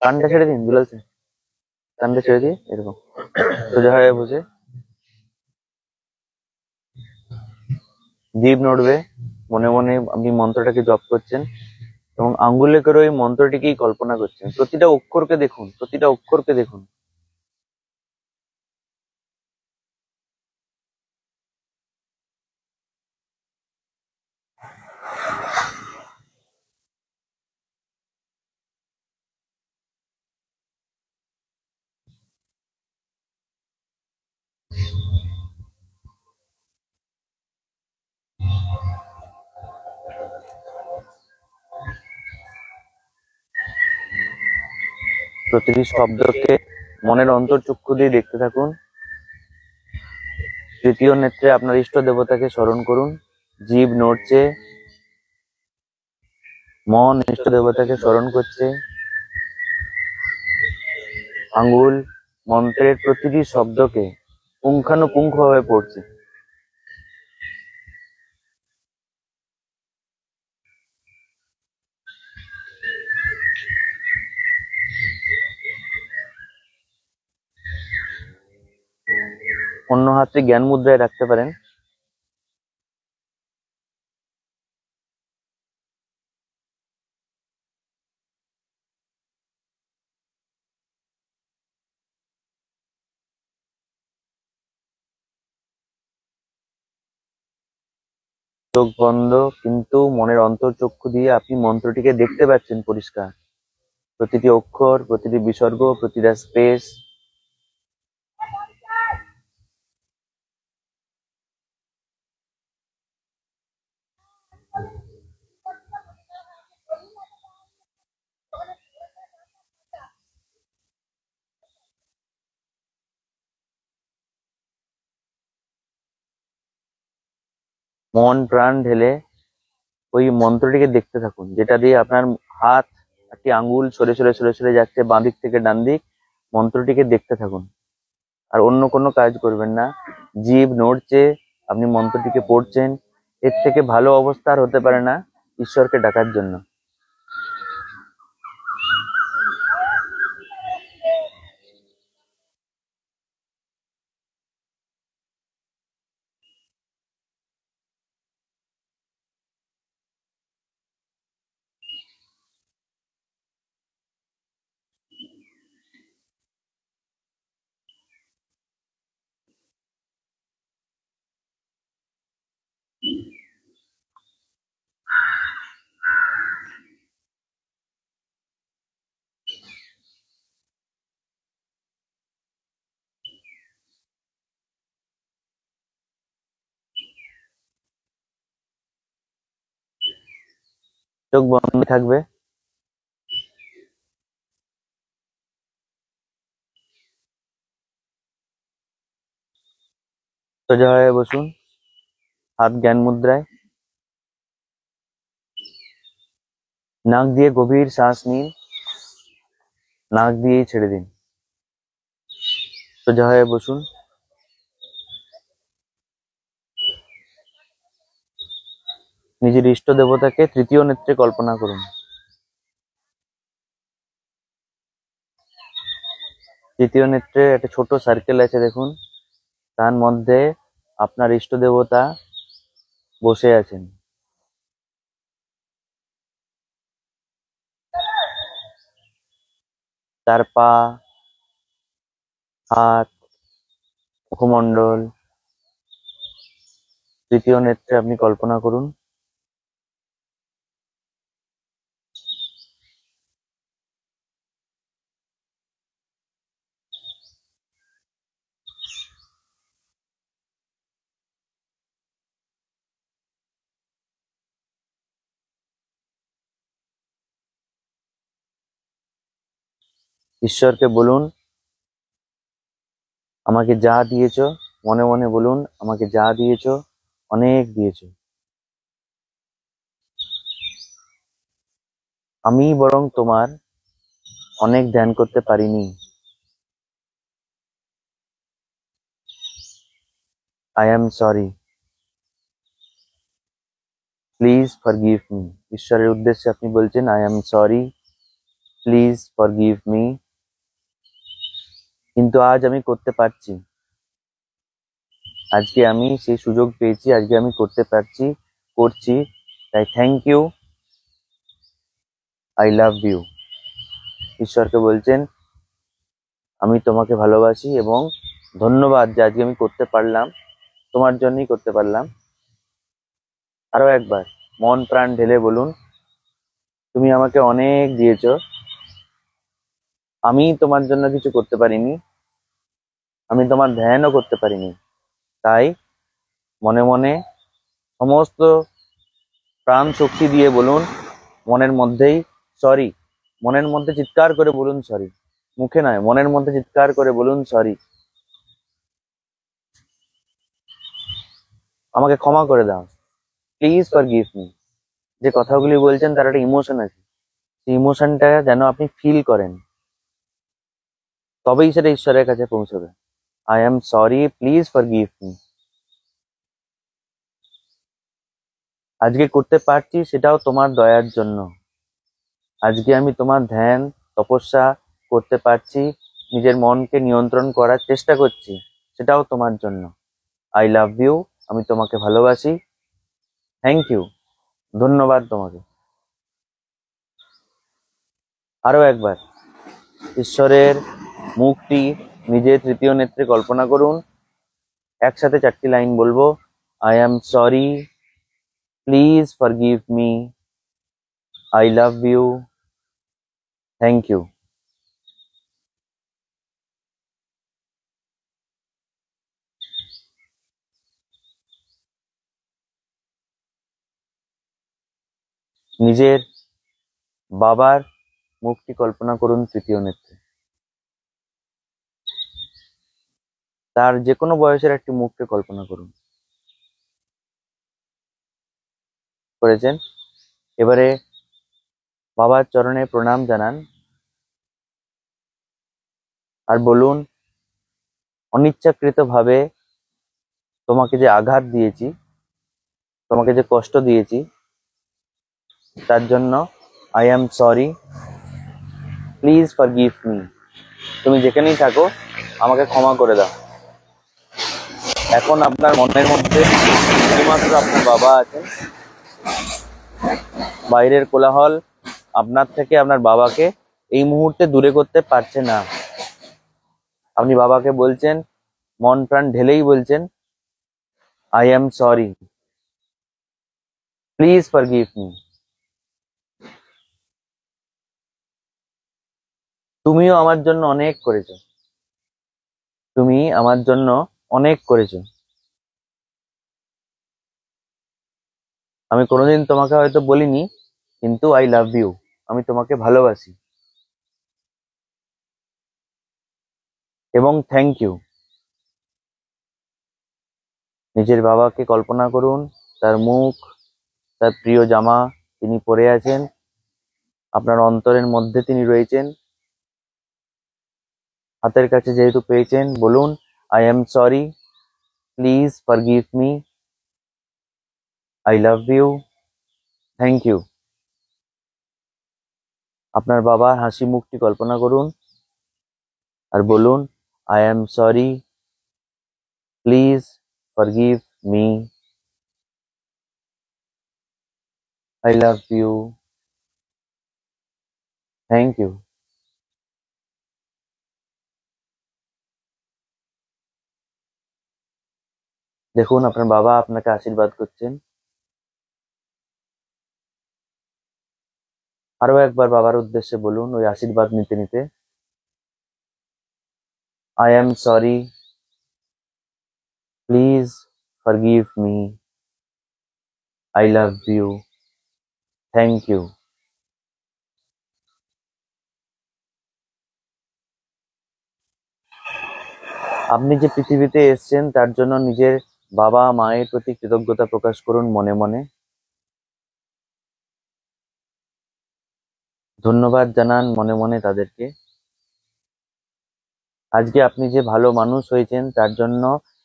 কানটা ছেড়ে দিন দুলাল স্যার, কানটা ছেড়ে দিয়ে এরকম সোজা হয়ে বসে জিভ নড়বে, মনে মনে আপনি মন্ত্রটাকে জপ করছেন এবং আঙ্গুলে করে ওই মন্ত্রটিকেই কল্পনা করছেন। প্রতিটা অক্ষরকে দেখুন, প্রতিটা অক্ষরকে দেখুন। প্রতিটি শব্দকে মনের অন্তর্চক্ষু দিয়ে দেখতে থাকুন। তৃতীয় নেত্রে আপনার ইষ্ট দেবতাকে স্মরণ করুন। জীব নড়ছে, মন ইষ্ট দেবতাকে স্মরণ করছে, আঙ্গুল মন্ত্রের প্রতিটি শব্দকে পুঙ্খানুপুঙ্খভাবে পড়ছে। অন্য হাতটি জ্ঞান মুদ্রায় রাখতে পারেন। চোখ বন্ধ, কিন্তু মনের অন্তর্চক্ষু দিয়ে আপনি মন্ত্রটিকে দেখতে পাচ্ছেন পরিষ্কার। প্রতিটি অক্ষর, প্রতিটি বিসর্গ, প্রতিটা স্পেস। মন প্রাণ ঢেলে ওই মন্ত্রটিকে দেখতে থাকুন, যেটা দিয়ে আপনার হাত, একটি আঙ্গুল সরে সরে সরে সরে যাচ্ছে বাঁ দিক থেকে ডান দিক। মন্ত্রটিকে দেখতে থাকুন, আর অন্য কোনো কাজ করবেন না। জিভ নড়ছে, আপনি মন্ত্রটিকে পড়ছেন। এর থেকে ভালো অবস্থা আর হতে পারে না ঈশ্বরকে ডাকার জন্য। চোখ বন্ধ থাকবে। সোজা হয়ে বসুন, হাত জ্ঞান মুদ্রায়। নাক দিয়ে গভীর শ্বাস নিন, নাক দিয়েই ছেড়ে দিন। সোজা হয়ে বসুন। নিজের ইষ্ট দেবতাকে তৃতীয় নেত্রে কল্পনা করুন। তৃতীয় নেত্রে একটা ছোট সার্কেল আছে দেখুন, তার মধ্যে আপনার ইষ্ট দেবতা বসে আছেন। তার পা, হাত, মুখমণ্ডল তৃতীয় নেত্রে আপনি কল্পনা করুন। ঈশ্বরকে বলুন, আমাকে যা দিয়েছো, মনে মনে বলুন, আমাকে যা দিয়েছো অনেক দিয়েছো। আমি বরং তোমার অনেক ধ্যান করতে পারিনি। I am sorry, please forgive me. ঈশ্বরের উদ্দেশ্যে আপনি বলছেন, I am sorry, please forgive me. কিন্তু আজ আমি করতে পারছি, আজকে আমি সেই সুযোগ পেয়েছি, আজকে আমি করতে পারছি, করছি, তাই thank you, I love you. ঈশ্বরকে বলছেন আমি তোমাকে ভালোবাসি এবং ধন্যবাদ যে আজকে আমি করতে পারলাম, তোমার জন্যই করতে পারলাম। আরো একবার মন প্রাণ ঢেলে বলুন, তুমি আমাকে অনেক দিয়েছো, আমি তোমার জন্য কিছু করতে পারিনি, আমি তোমার ধ্যানও করতে পারিনি, তাই মনে মনে সমস্ত প্রাণ শক্তি দিয়ে বলুন, মনের মধ্যেই সরি, মনের মধ্যে চিৎকার করে বলুন সরি, মুখে নয়, মনের মধ্যে চিৎকার করে বলুন সরি, আমাকে ক্ষমা করে দাও, প্লিজ ফরগিভ মি। যে কথাগুলি বলছেন তার একটা ইমোশন আছে, সেই ইমোশনটা যেন আপনি ফিল করেন, তবেই সেটা ঈশ্বরের কাছে পৌঁছবে। I am sorry, please forgive me. আজকে করতে পারছি সেটাও তোমার দয়ার জন্য, আজকে আমি তোমার ধ্যান তপস্যা করতে পারছি, নিজের মনকে নিয়ন্ত্রণ করার চেষ্টা করছি, সেটাও তোমার জন্য। আই লাভ ইউ, আমি তোমাকে ভালোবাসি, থ্যাংক ইউ, ধন্যবাদ তোমাকে। আরো একবার ঈশ্বরের মুখটি নিজের তৃতীয় নেত্রে কল্পনা করুন, একসাথে 4টি লাইন বলবো। I am sorry, please forgive me, I love you, thank you. নিজের বাবার মুখটি কল্পনা করুন তৃতীয় নেত্রে, তার যে কোনো বয়সের একটি মুখকে কল্পনা করুন। করেছেন? এবারে বাবার চরণে প্রণাম জানান আর বলুন, অনিচ্ছাকৃতভাবে তোমাকে যে আঘাত দিয়েছি, তোমাকে যে কষ্ট দিয়েছি, তার জন্য I am sorry, please forgive me. তুমি যেখানেই থাকো আমাকে ক্ষমা করে দাও। এখন আপনার মনের মধ্যে শুধুমাত্র আপনার বাবা আছেন, বাইরের কোলাহল আপনার থেকে আপনার বাবাকে এই মুহূর্তে দূরে করতে পারছে না। আপনি বাবাকে বলছেন, মন প্রাণ ঢেলেই বলছেন, I am sorry, please forgive me. তুমিও আমার জন্য অনেক করেছো, তুমি আমার জন্য অনেক করেছো। আমি কোনোদিন তোমাকে হয়তো বলিনি, কিন্তু আই লাভ ইউ, আমি তোমাকে ভালোবাসি এবং থ্যাংক ইউ। নিজের বাবাকে কল্পনা করুন, তার মুখ, তার প্রিয় জামা তিনি পরে আছেন, আপনার অন্তরের মধ্যে তিনি রয়েছেন। হাতের কাছে যেহেতু পেয়েছেন, বলুন, I am sorry, please forgive me, I love you, thank you. আপনার বাবার হাসি মুখটি কল্পনা করুন আর বলুন, I am sorry, please forgive me, I love you, thank you. দেখুন আপনার বাবা আপনাকে আশীর্বাদ করছেন। আরো একবার বাবার উদ্দেশ্যে বলুন ওই আশীর্বাদ নিতে নিতে, I am sorry, please forgive me, I love you, thank you. আপনি যে পৃথিবীতে এসেছেন তার জন্য নিজের বাবা মায়ের প্রতি কৃতজ্ঞতা প্রকাশ করুন মনে মনে, ধন্যবাদ জানান মনে মনে তাদেরকে। আজকে আপনি যে ভালো মানুষ হয়েছেন তার জন্য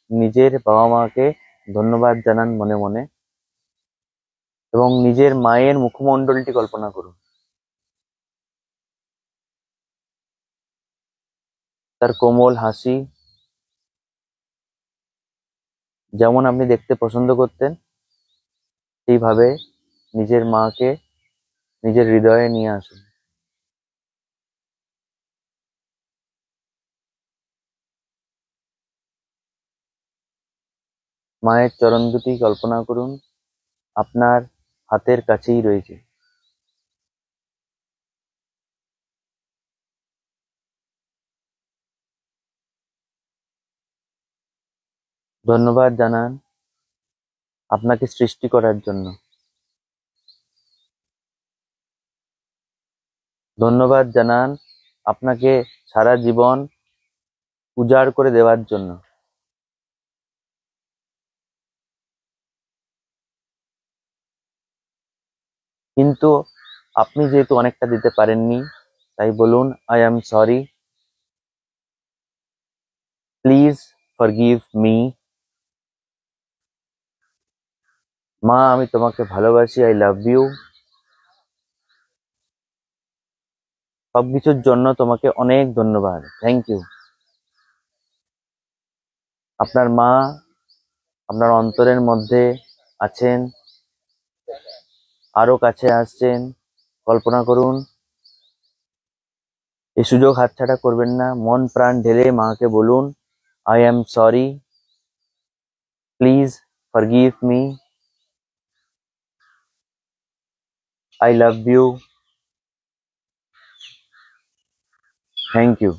নিজের বাবা মাকে ধন্যবাদ জানান মনে মনে এবং নিজের মায়ের মুখমণ্ডলটি কল্পনা করুন। তার কোমল হাসি যেমন আপনি দেখতে পছন্দ করতেন, সেইভাবে নিজের মাকে নিজের হৃদয়ে নিয়ে আসুন। মায়ের চরণ দুটি কল্পনা করুন আপনার হাতের কাছেই রয়েছে। ধন্যবাদ জানান আপনাকে সৃষ্টি করার জন্য। ধন্যবাদ জানান আপনাকে সারা জীবন উজাড় করে দেওয়ার জন্য। কিন্তু আপনি যেহেতু অনেকটা দিতে পারেননি, তাই বলুন, I am sorry, please forgive me. মা, আমি তোমাকে ভালোবাসি, আই লাভ ইউ। সবকিছুর জন্য তোমাকে অনেক ধন্যবাদ, থ্যাংক ইউ। আপনার মা আপনার অন্তরের মধ্যে আছেন, আরো কাছে আসছেন। কল্পনা করুন, এই সুযোগ হাতছাড়া করবেন না। মন প্রাণ ঢেলে মাকে বলুন, I am sorry, please forgive me, I love you, thank you.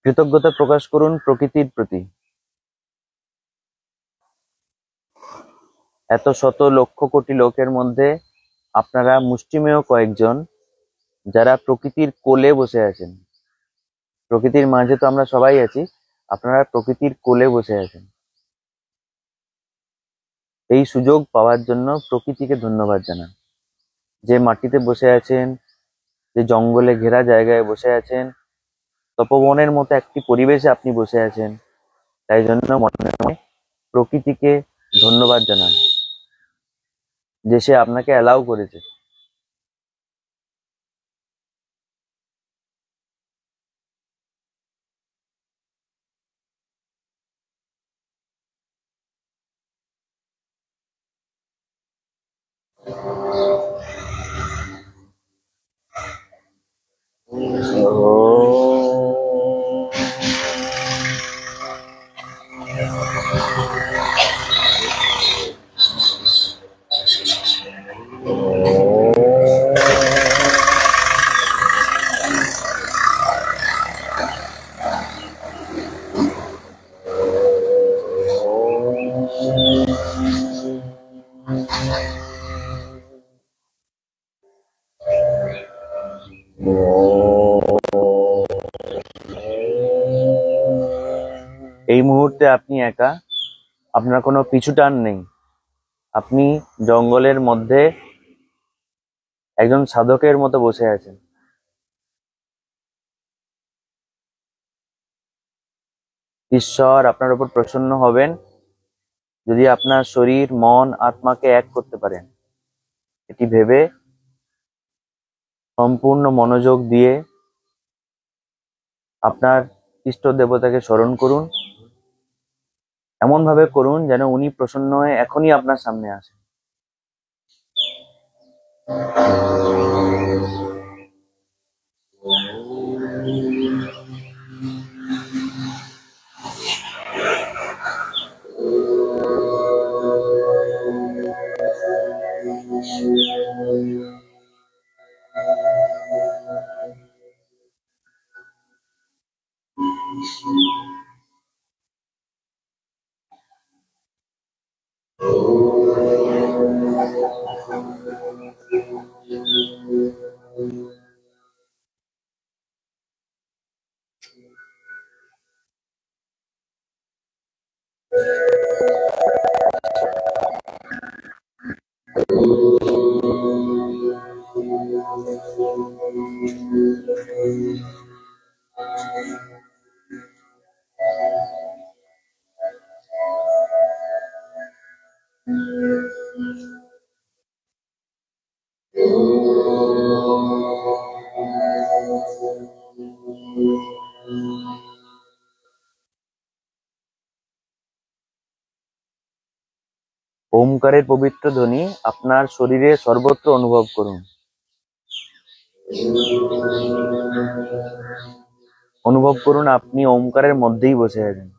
কৃতজ্ঞতা প্রকাশ করুন প্রকৃতির প্রতি। এত শত লক্ষ কোটি লোকের মধ্যে আপনারা মুষ্টিমেয় কয়েকজন যারা প্রকৃতির কোলে বসে আছেন। প্রকৃতির মাঝে তো আমরা সবাই আছি, আপনারা প্রকৃতির কোলে বসে আছেন। এই সুযোগ পাওয়ার জন্য প্রকৃতিকে ধন্যবাদ জানান। যে মাটিতে বসে আছেন, যে জঙ্গলে ঘেরা জায়গায় বসে আছেন, তপবনের মতো একটি পরিবেশে আপনি বসে আছেন, তাই জন্য মনে মনে প্রকৃতিকে ধন্যবাদ জানান যে সে আপনাকে অ্যালাউ করেছে। এই মুহূর্তে আপনি একা, আপনার কোনো পিছু টান নেই। আপনি জঙ্গলের মধ্যে একজন সাধকের মতো বসে আছেন। ঈশ্বর আপনার উপর প্রসন্ন হবেন যদি আপনার শরীর, মন, আত্মাকে এক করতে পারেন। এটি ভেবে সম্পূর্ণ মনোযোগ দিয়ে আপনার ইষ্ট দেবতাকে স্মরণ করুন। এমন ভাবে করুন যেন উনি প্রসন্ন হয়ে এখনই আপনার সামনে আসেন। ওমকারের পবিত্র ধ্বনি আপনার শরীরে সর্বত্র অনুভব করুন। অনুভব করুন আপনি ওমকারের মধ্যেই বসে আছেন।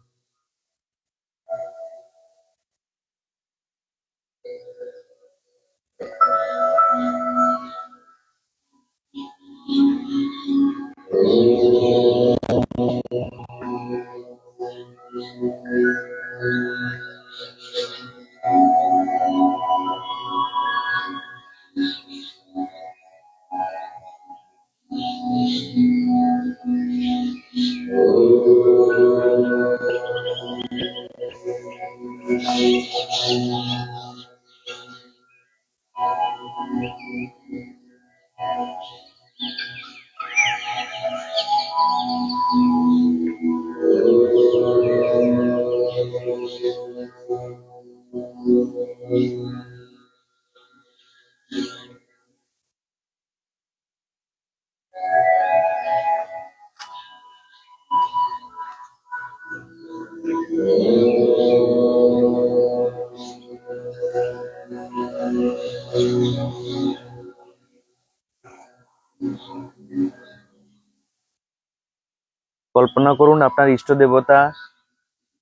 কল্পনা করুন আপনার ইষ্ট দেবতা,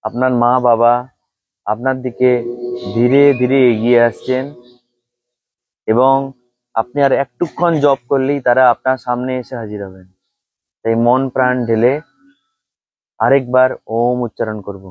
আপনার মা বাবা আপনার দিকে ধীরে ধীরে এগিয়ে আসছেন এবং আপনি আর একটুক্ষণ জপ করলেই তারা আপনার সামনে এসে হাজির হবেন। তাই মন প্রাণ ঢেলে আরেকবার ওম উচ্চারণ করব।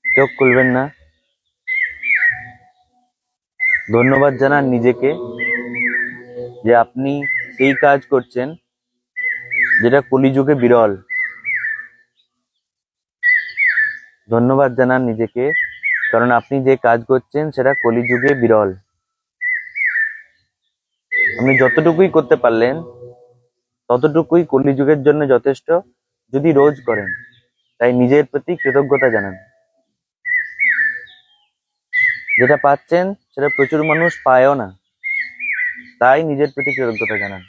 চোখ খুলবেন না। ধন্যবাদ জানান নিজেকে যে আপনি সেই কাজ করছেন যেটা কলিযুগে বিরল। ধন্যবাদ জানান নিজেকে, কারণ আপনি যে কাজ করছেন সেটা কলিযুগে বিরল। আপনি যতটুকুই করতে পারলেন ততটুকুই কলিযুগের জন্য যথেষ্ট, যদি রোজ করেন। তাই নিজের প্রতি কৃতজ্ঞতা জানান। যেটা পাচ্ছেন সেটা প্রচুর মানুষ পায়ও না, তাই নিজের প্রতি কৃতজ্ঞতা জানান।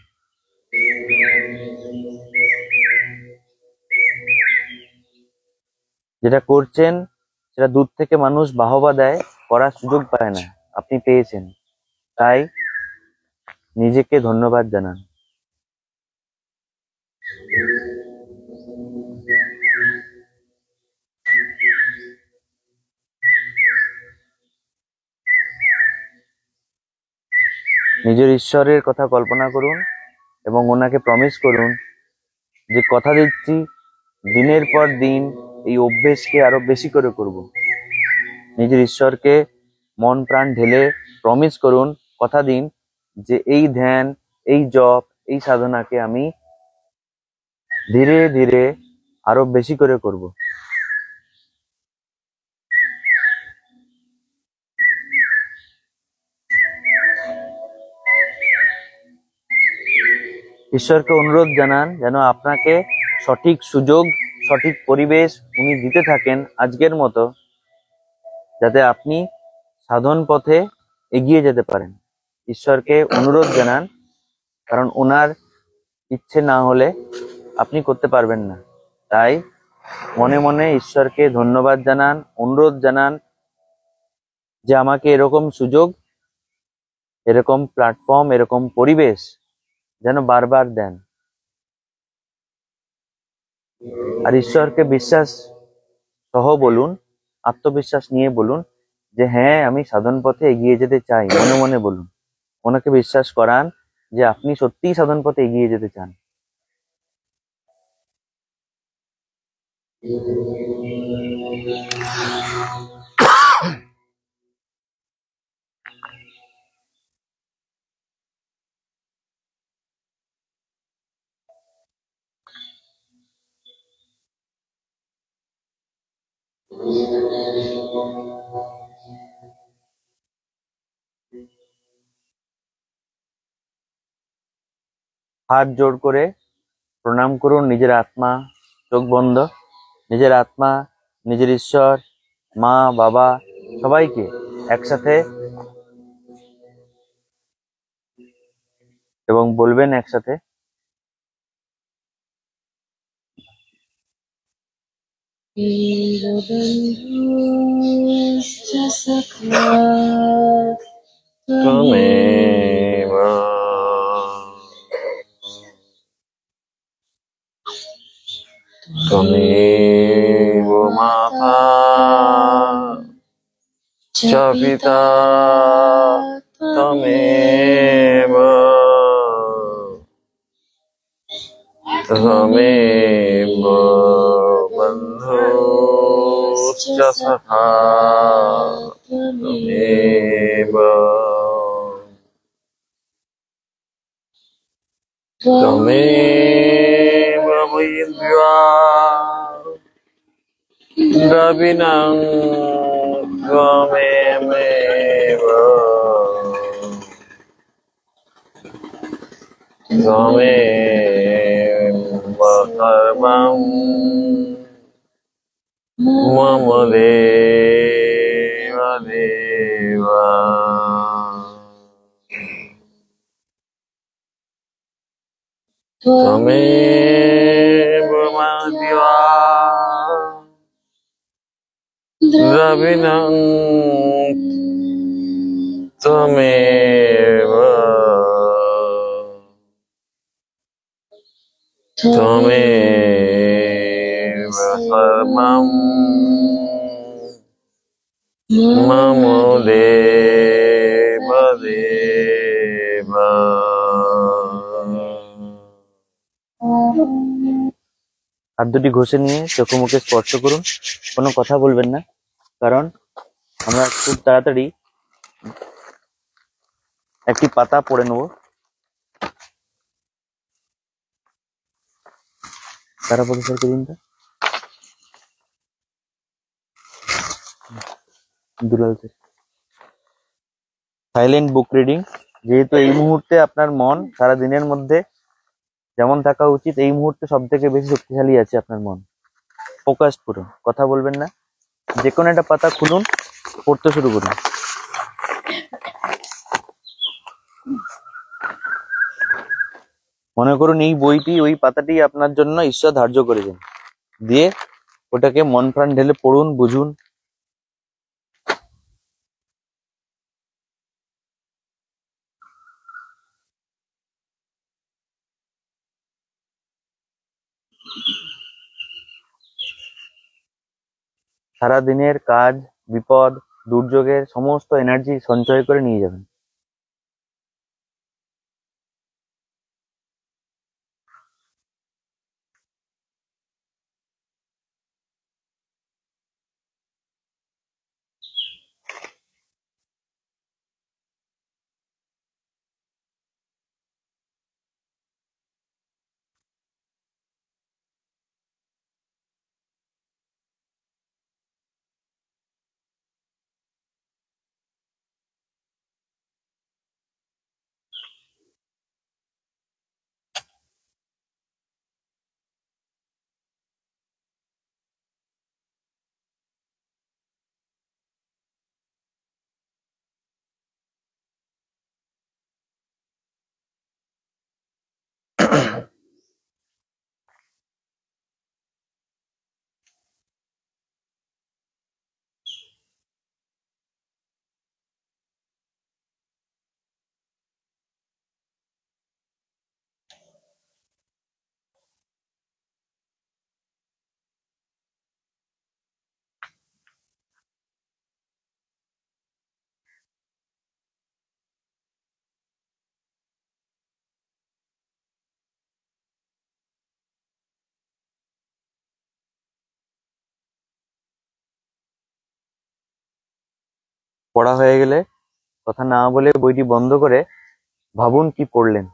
যেটা করছেন সেটা দূর থেকে মানুষ বাহবা দেয়, করার সুযোগ পায় না, আপনি পেয়েছেন, তাই নিজেকে ধন্যবাদ জানান। নিজের ঈশ্বরের কথা কল্পনা করুন এবং ওনাকে প্রমিস করুন যে কথা দিচ্ছি দিনের পর দিন এই অভ্যেসকে আরো বেশি করে করব। নিজের ঈশ্বরকে মন প্রাণ ঢেলে প্রমিস করুন, কথা দিন যে এই ধ্যান, এই জপ, এই সাধনাকে আমি ধীরে ধীরে আরো বেশি করে করব। ঈশ্বরকে অনুরোধ জানান যেন আপনাকে সঠিক সুযোগ, সঠিক পরিবেশ উনি দিতে থাকেন আজকের মতো, যাতে আপনি সাধন পথে এগিয়ে যেতে পারেন। ঈশ্বরকে অনুরোধ জানান, কারণ ওনার ইচ্ছে না হলে আপনি করতে পারবেন না। তাই মনে মনে ঈশ্বরকে ধন্যবাদ জানান, অনুরোধ জানান যে আমাকে এরকম সুযোগ, এরকম প্ল্যাটফর্ম, এরকম পরিবেশ যেন বারবার দেন। আর ঈশ্বরকে বিশ্বাস সহ বলুন, আত্মবিশ্বাস নিয়ে বলুন যে হ্যাঁ, আমি সাধন পথে এগিয়ে যেতে চাই। মনে মনে বলুন, ওনাকে বিশ্বাস করান যে আপনি সত্যিই সাধন পথে এগিয়ে যেতে চান। হাত জোড় করে প্রণাম করুন নিজের আত্মা, চোখ বন্ধ। নিজের আত্মা, নিজের ঈশ্বর, মা, বাবা সবাইকে একসাথে, এবং বলবেন একসাথে, वीरबन्धुश्च सखा त्वमेव त्वमेव माता च पिता त्वमेव त्वमेव बन्धुश्च सखा त्वमेव त्वमेव विद्या द्रविणं त्वमेव त्वमेव सर्वं मम देव देव त्वमेव मद्या द्रविणं त्वमेव त्वमेव सर्वं मम देव देव হাত দুটি ঘষে নিয়ে চোখে মুখে স্পর্শ করুন। কোনো কথা বলবেন না, কারণ আমরা খুব তাড়াতাড়ি একটি পাতা পড়ে নেব। তারা পরিষ্কার দিনটা দুলাল সাইলেন্ট বুক রিডিং। যেহেতু এই মুহূর্তে আপনার মন সারা দিনের মধ্যে যেমন থাকা উচিত, এই মুহূর্তে সব থেকে বেশি শক্তিশালী আছে আপনার মন। ফোকাসড পুরো, কথা বলবেন না। যে কোনো একটা পাতা খুলুন, পড়তে শুরু করুন। মনে করুন এই বইটি, ওই পাতাটি আপনার জন্য ঈশ্বর ধার্য করেছেন। দিয়ে ওটাকে মন প্রাণ ঢেলে পড়ুন, বুঝুন। সারা দিনের কাজ, বিপদ, দুর্যোগের সমস্ত এনার্জি সঞ্চয় করে নিয়ে যাবেন। পড়া হয়ে গেলে কথা না বলে বইটি বন্ধ করে ভাবুন কি পড়লেন।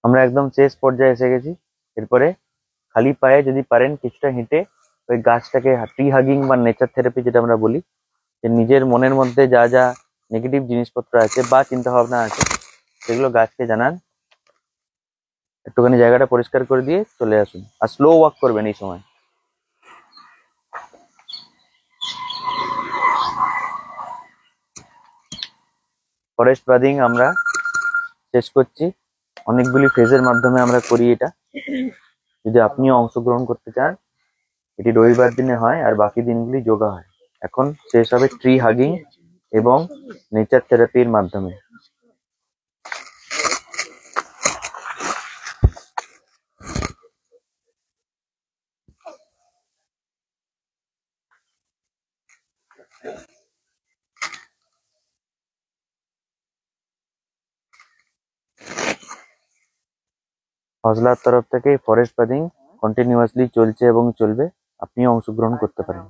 আমরা একদম শেষ পর্যায়ে এসে গেছি। এরপরে খালি পায়ে যদি পারেন কিছুটা হেঁটে ওই গাছটাকে ট্রি হাগিং বা নেচার থেরাপি যেটা আমরা বলি, যে নিজের মনের মধ্যে যা যা নেগেটিভ জিনিসপত্র আছে বা চিন্তা ভাবনা আছে সেগুলো গাছকে জানান। একটুখানি জায়গাটা পরিষ্কার করে দিয়ে চলে আসুন, আর স্লো ওয়াক করবেন এই সময়। ফরেস্ট বাদিং আমরা শেষ করছি। অনেকগুলি ফেজের মাধ্যমে আমরা করি এটা। যদি আপনিও অংশগ্রহণ করতে চান, এটি রবিবার দিনে হয় আর বাকি দিনগুলি যোগা হয়। এখন শেষ হবে ট্রি হাগিং এবং নেচার থেরাপির মাধ্যমে। হজলার তরফ থেকে ফরেস্ট বাদিং কন্টিনিউয়াসলি চলছে এবং চলবে, আপনিও অংশগ্রহণ করতে পারেন।